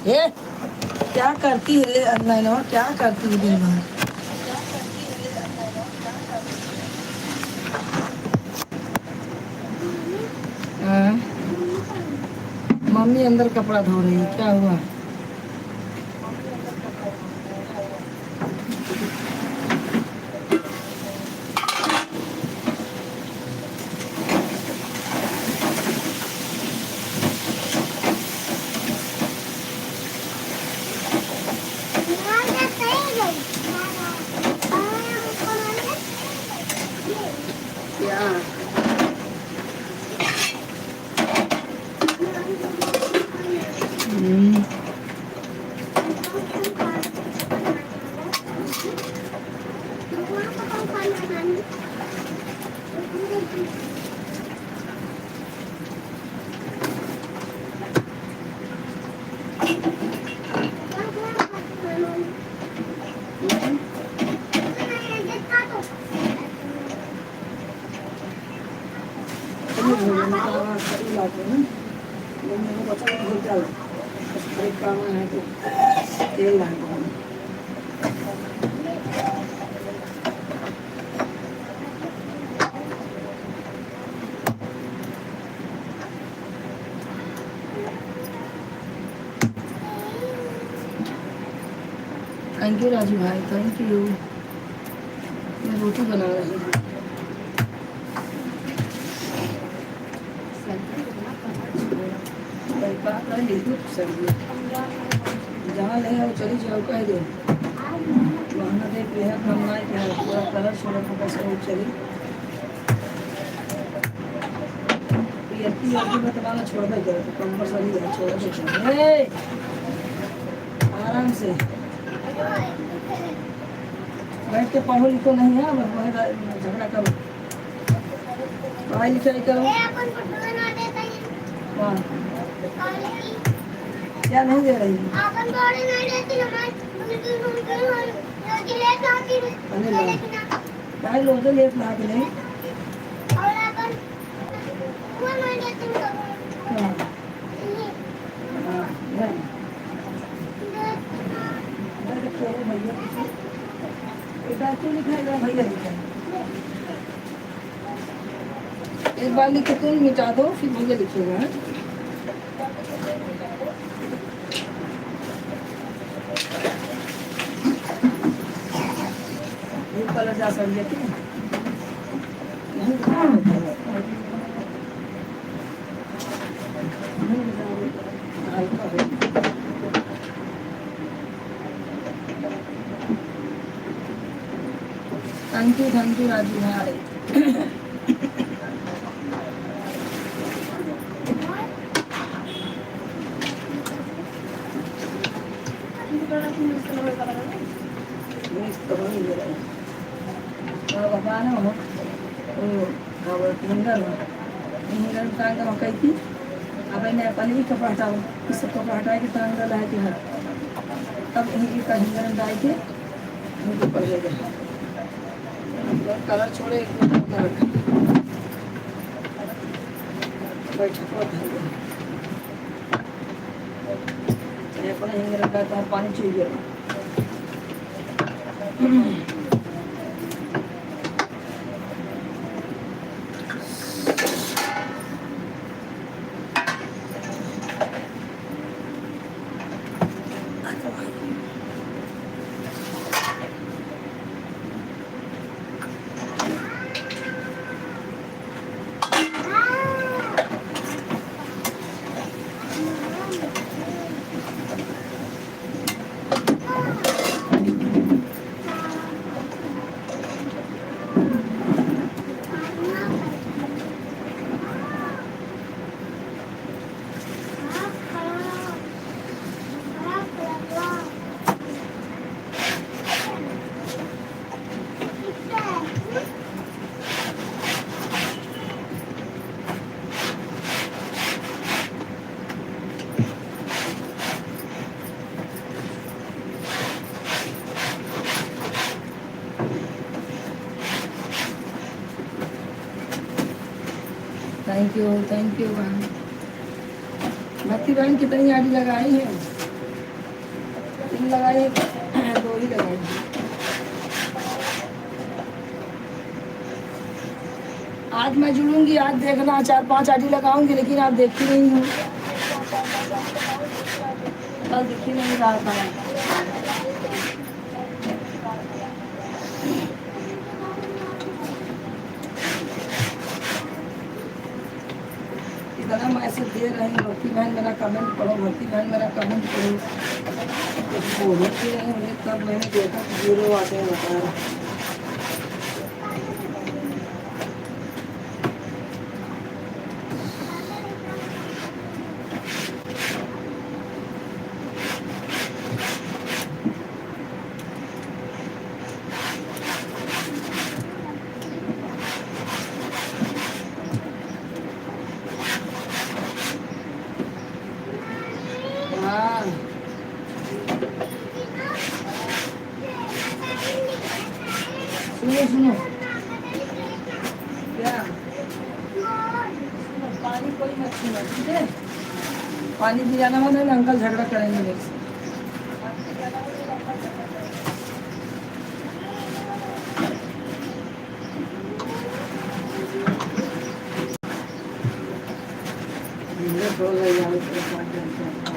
ये क्या करती है नैनो, क्या करती है दिन भर? मम्मी अंदर कपड़ा धो रही है, क्या हुआ? थैंक यू राजू भाई, थैंक यू। मैं रोटी बना रही हूँ। जहाँ ले आओ चली जाओ, कह दो वहाँ देख ले बनवाए क्या पूरा कलर छोड़ा फोकस करो चली बताना छोड़ दे कंपलसरी है, छोड़ दे आराम से बैठ के पढ़ो लिखो नहीं है, झगड़ा करो, पढ़ाई लिखाई करो। हाँ क्या नहीं दे रही है? काय लोग लेट ला के नहीं भैया लिखाएगा, भैया लिखाएगा। एक बार लिख के तुम मिटा दो फिर मुझे लिखेगा हाँ? ये कलर जा सक लेते हैं नहीं कहाँ होता है हल्का है थैंक यू राजू भाई मिक्स तो हो ही रहा है और बताना हो वो हिंगर का मकई थी अब मैं पनीर कपड़ा हटाओ इस सब कपड़ा हटा के टांग डाला है कि हाँ तब हिंगी का हिंगर डाल के उनको पड़ जाएगा कलर छोड़े एक मिनट में रखा बैठक अपने हिंगर का तो पानी चाहिए थैंक यू बहन भक्ति बहन कितनी आड़ी लगाई है 3 लगाई है 2 ही लगाई है आज मैं जुड़ूंगी आज देखना 4-5 आड़ी लगाऊंगी लेकिन आप देखी नहीं हो कल दिखी नहीं रहा था इतना मैसेज दे रहे हैं भक्ति बहन मेरा कमेंट पढ़ो भक्ति बहन मेरा कमेंट पढ़ो कुछ बोलते रहे उन्हें तब मैंने देखा 0 आते हैं बता रहा हाँ सुनो क्या सुनो पानी कोई मत छूना ठीक है पानी पिलाना मत है अंकल झगड़ा करेंगे मेरे से ढोल ले जाओ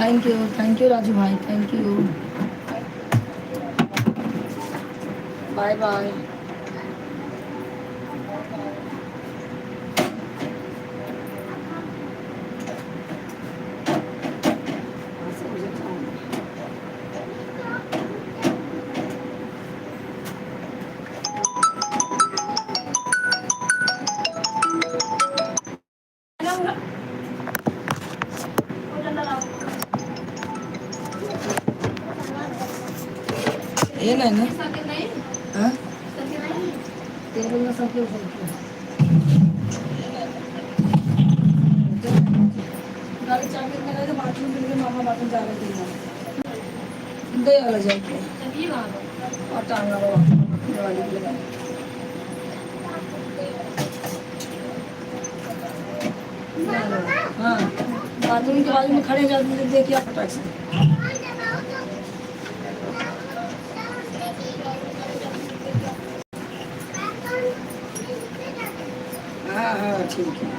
थैंक यू राजू भाई, थैंक यू। Bye bye. ये नहीं ना, हाँ टेबल में सब लोग गाड़ी चाबी में लगे, बाथरूम में लगे, मामा बाथरूम जा रहे थे दे वाला जाके और टांगा वो वाली लगा। हाँ बाथरूम के बाजू में खड़े जाते देखिए फटाक से। हाँ हाँ ठीक है।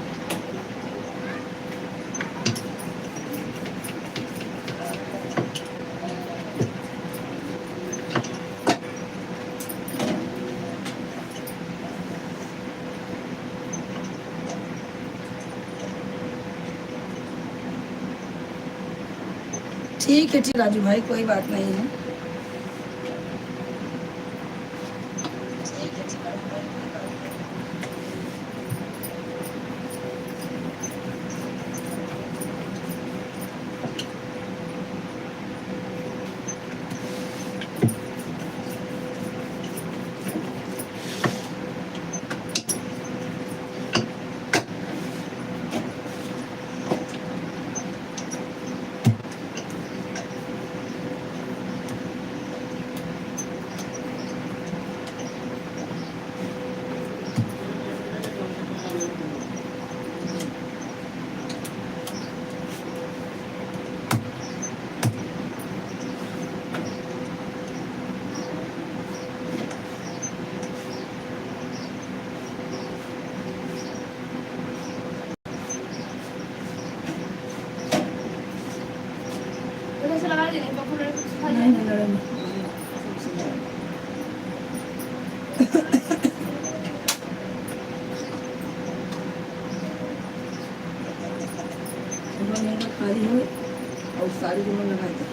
ठीक है ठीक राजू भाई, कोई बात नहीं है। नहीं नहीं लड़े नहीं। खाली हो और सारी जुम्मन लगाई थी।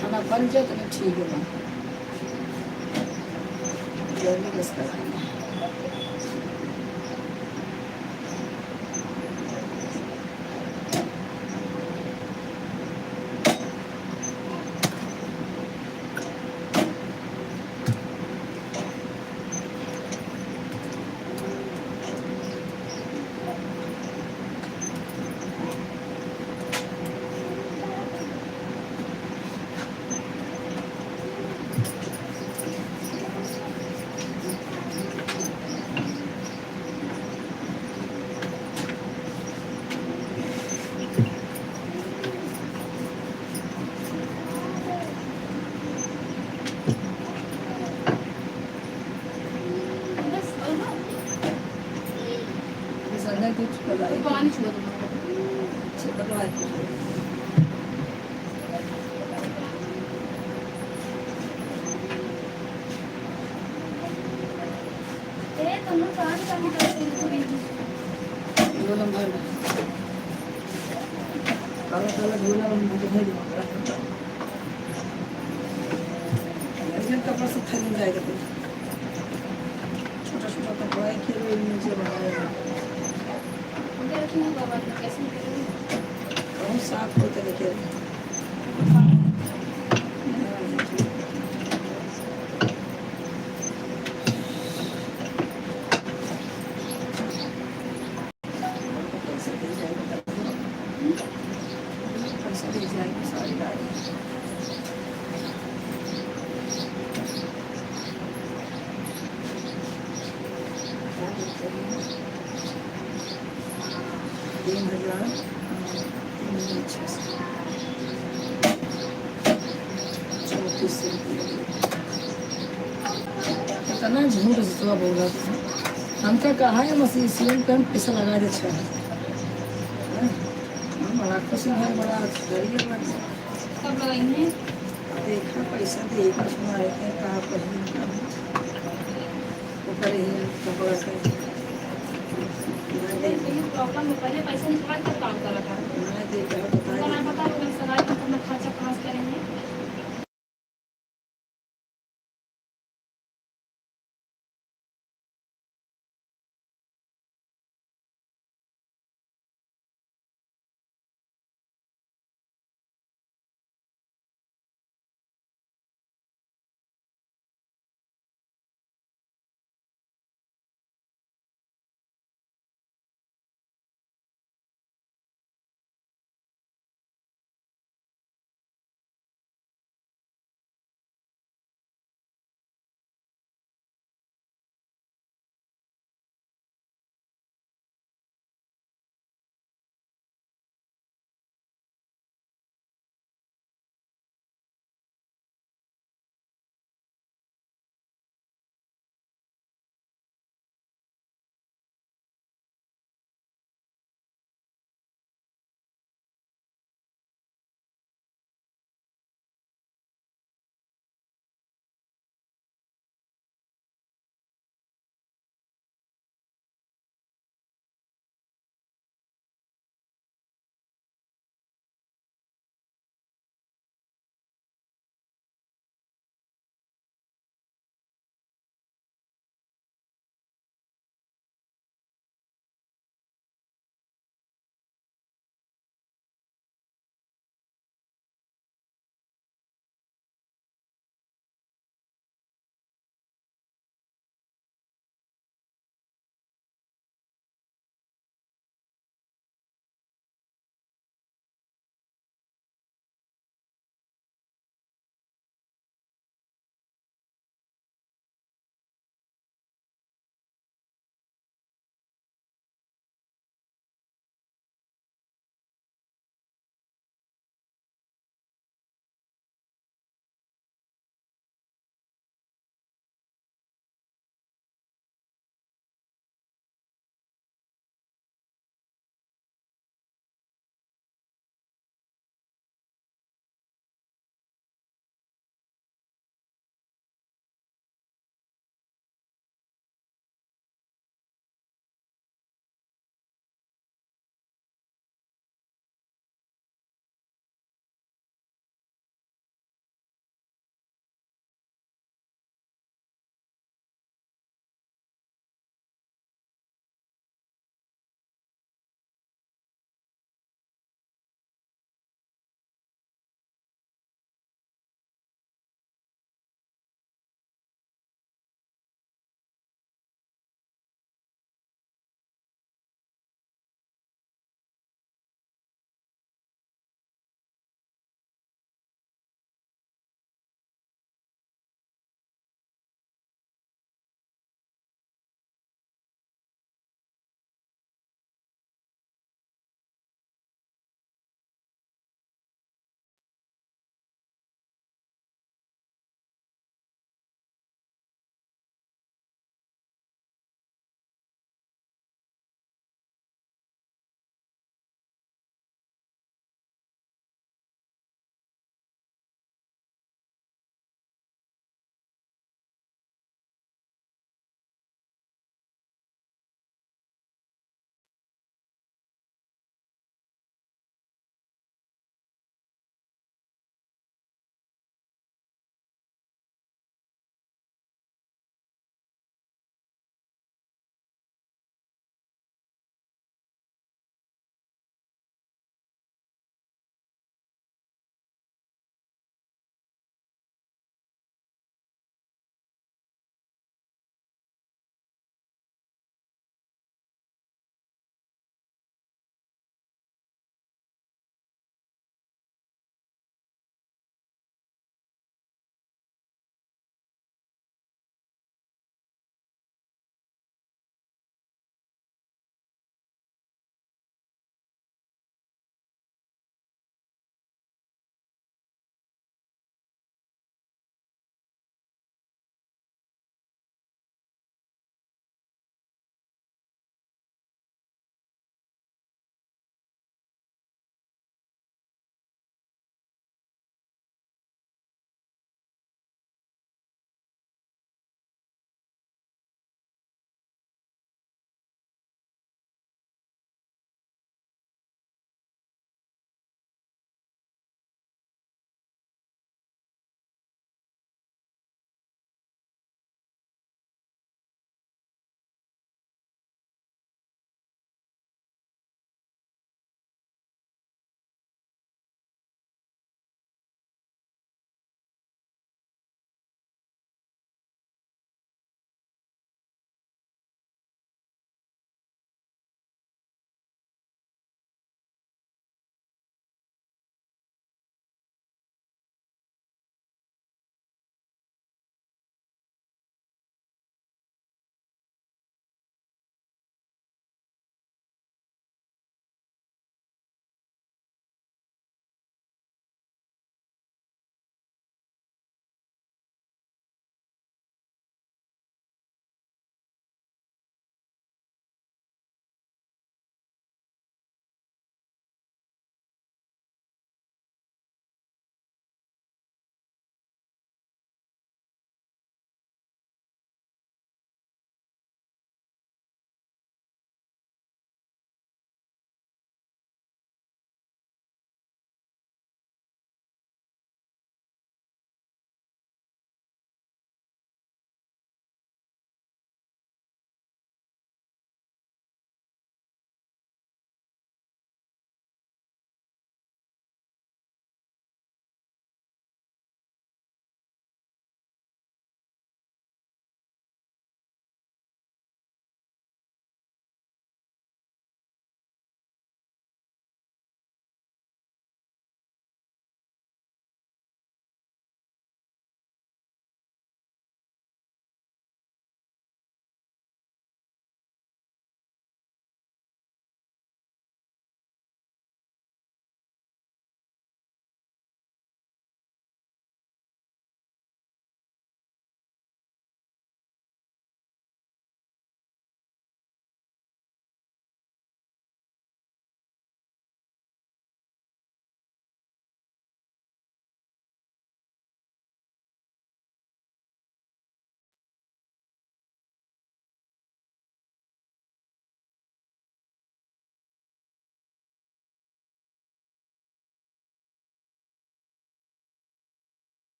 खाना बन जाए तो ठीक है ना, जल्दी बस कर देंगे। पानी छोड़ दो। कपड़ा सब खरीद जाएगा, छोटा छोटा कपड़ा है कि नीचे बनाएगा। साफ होते लेके पैसा दे जाएगा, पैसा दे जाएगी सारी गाड़ी। क्या बोलते हैं? 3,000 3400 रुपये। इतना झूठ सुबह बोला था। हमका कहा है मसीह सीएम पे हम पैसा लगा दे छः बड़ा खुशी है, बड़ा डरिए बड़ा कब लगाएंगे? देखा पैसा देगा तुम्हारे के कहा पहले का वो करे है कपड़ा का मैं देख प्रॉब्लम में पहले पैसे निकाल कर काम करा था। मैं देख उनको बता ना पता है सगाई का अपना खर्चा कहाँ से करेंगे।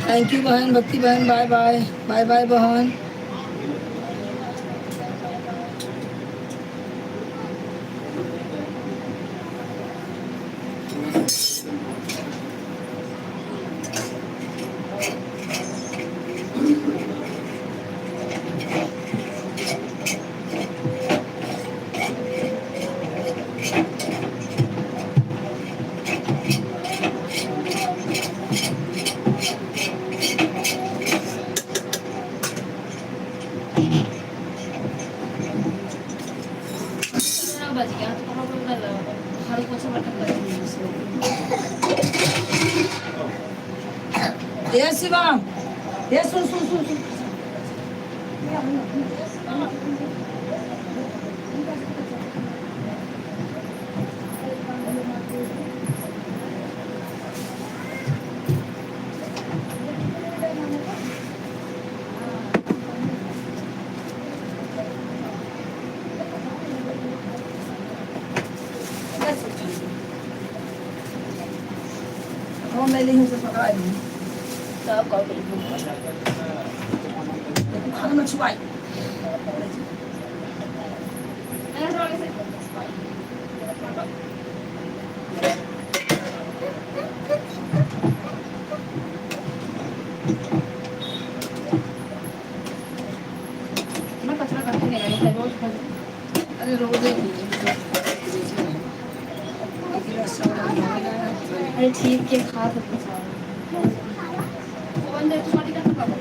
थैंक यू बहन, भक्ति बहन, बाय बाय, बाय बाय बहन। बज गया तो कहाँ पर उधर झाड़ू पोछा बर्तन कर ये शिवम, ये सुन सुन सुन सुन। वो मैं नहीं उसे पकड़ा नहीं, सब कॉल कर खाना में छुपाई। मैं कचरा करके नहीं आई रोज अरे रोज ही अरे ठीक है खा सकते वन दे तुम्हारी का खबर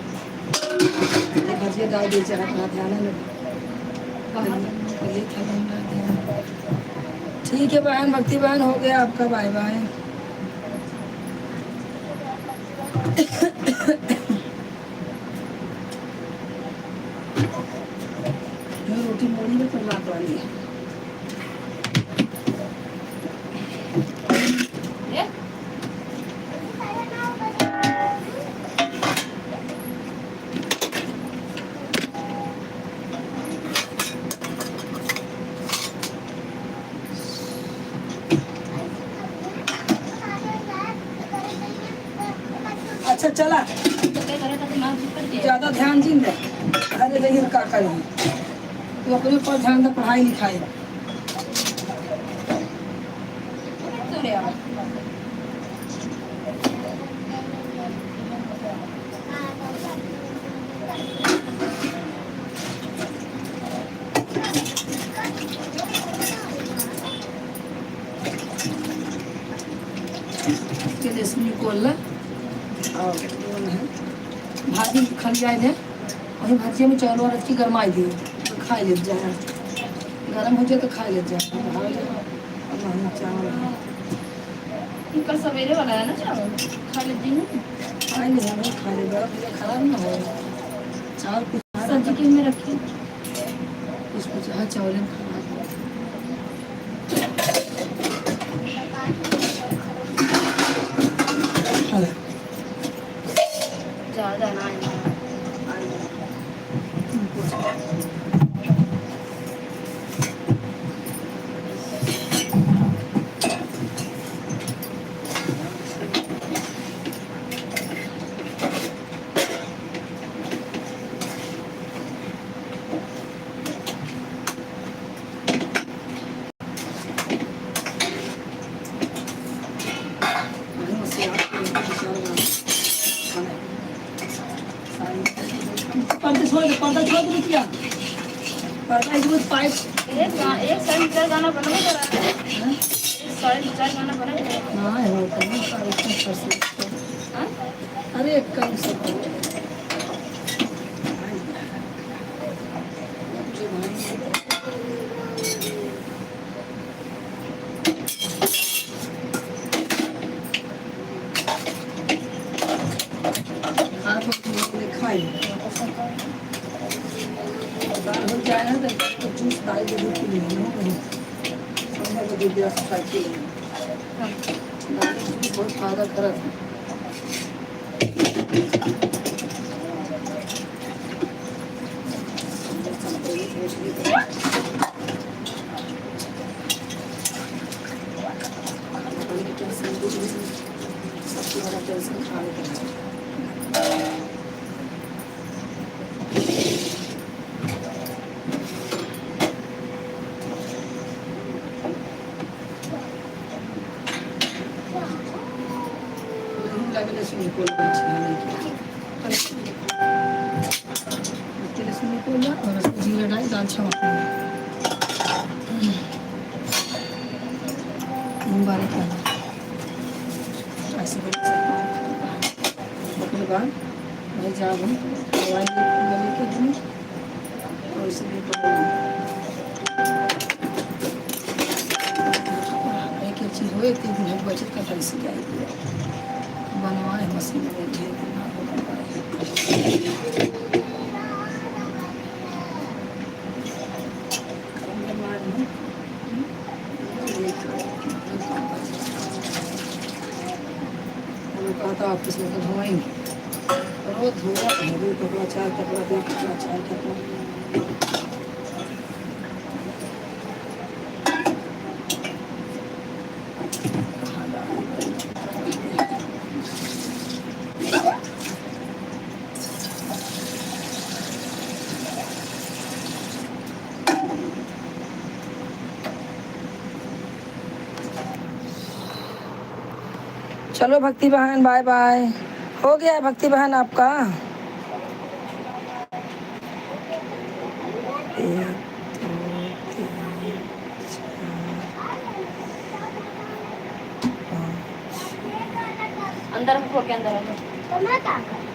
भजिया डाल दे जरा अपना ध्यान में। ठीक है बहन, भक्ति बहन, हो गया आपका, बाय बाय। रोटी मोड़ी में पर रात वाली है। ये अच्छा चला, तो क्या करे तो दिमाग पर के ज्यादा ध्यान जिन दे। अरे लेकिन का करें, तो अपने ऊपर ध्यान दे, पढ़ाई लिखाई। तो रे यार के देश में कोल्ला और भाजी खल जाए थे, वही भाजी में चावल वाल की गरमाई दी तो खा ले जाए, गरम हो जाए तो खा ले जाए। चावल कल सवेरे वाला है ना चावल खा लेती हूँ खाए नहीं है, खा ले, गरम हो खराब ना हो। चावल कुछ सब्जी किस में रखी कुछ हाँ चावल में खराब ज़्यादा ना पर्दा छोड़ दो क्या, पर्दा इसमें पाइप एक साइड चार गाना बना है एक साइड चार गाना बना है हाँ होता है सारे कर सकते। अरे कम से खाई दाल हो जाए ना तो जूस दाल के दूध पी लेंगे, समझा तो दूध गिलास खाई पी लेंगे। दाल का जूस बहुत फायदा करत है। टेंशन खा लेते हैं। लहसुन को लहसुन को और उसमें जीरा डाल दाल छमक बारीक ऐसे उसके बाद मैं जाऊँ दवाई गले के दूँ और इसलिए एक एक चीज़ हो एक दिन है बचत का पैसे सीख आई बनवाए मशीन में ढेर दिना हो बनवाए कहा था ऑफिस में तो धोएंगे रोज धोया कपड़ा चार कपड़ा दे कपड़ा चार कपड़ा चलो भक्ति बहन बाय बाय हो गया भक्ति बहन आपका एक, दो, तीन, अंदर को के अंदर आओ। तो मैं क्या करूं?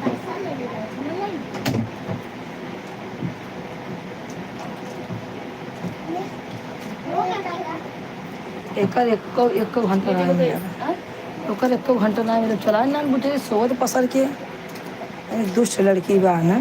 पैसा ले लिया इसमें नहीं। वो क्या करेगा? एक घंटा ना मिला ओकर एक घंटा ना मिला चला ना बुटे सोच पसर के दुष्ट लड़की बा ना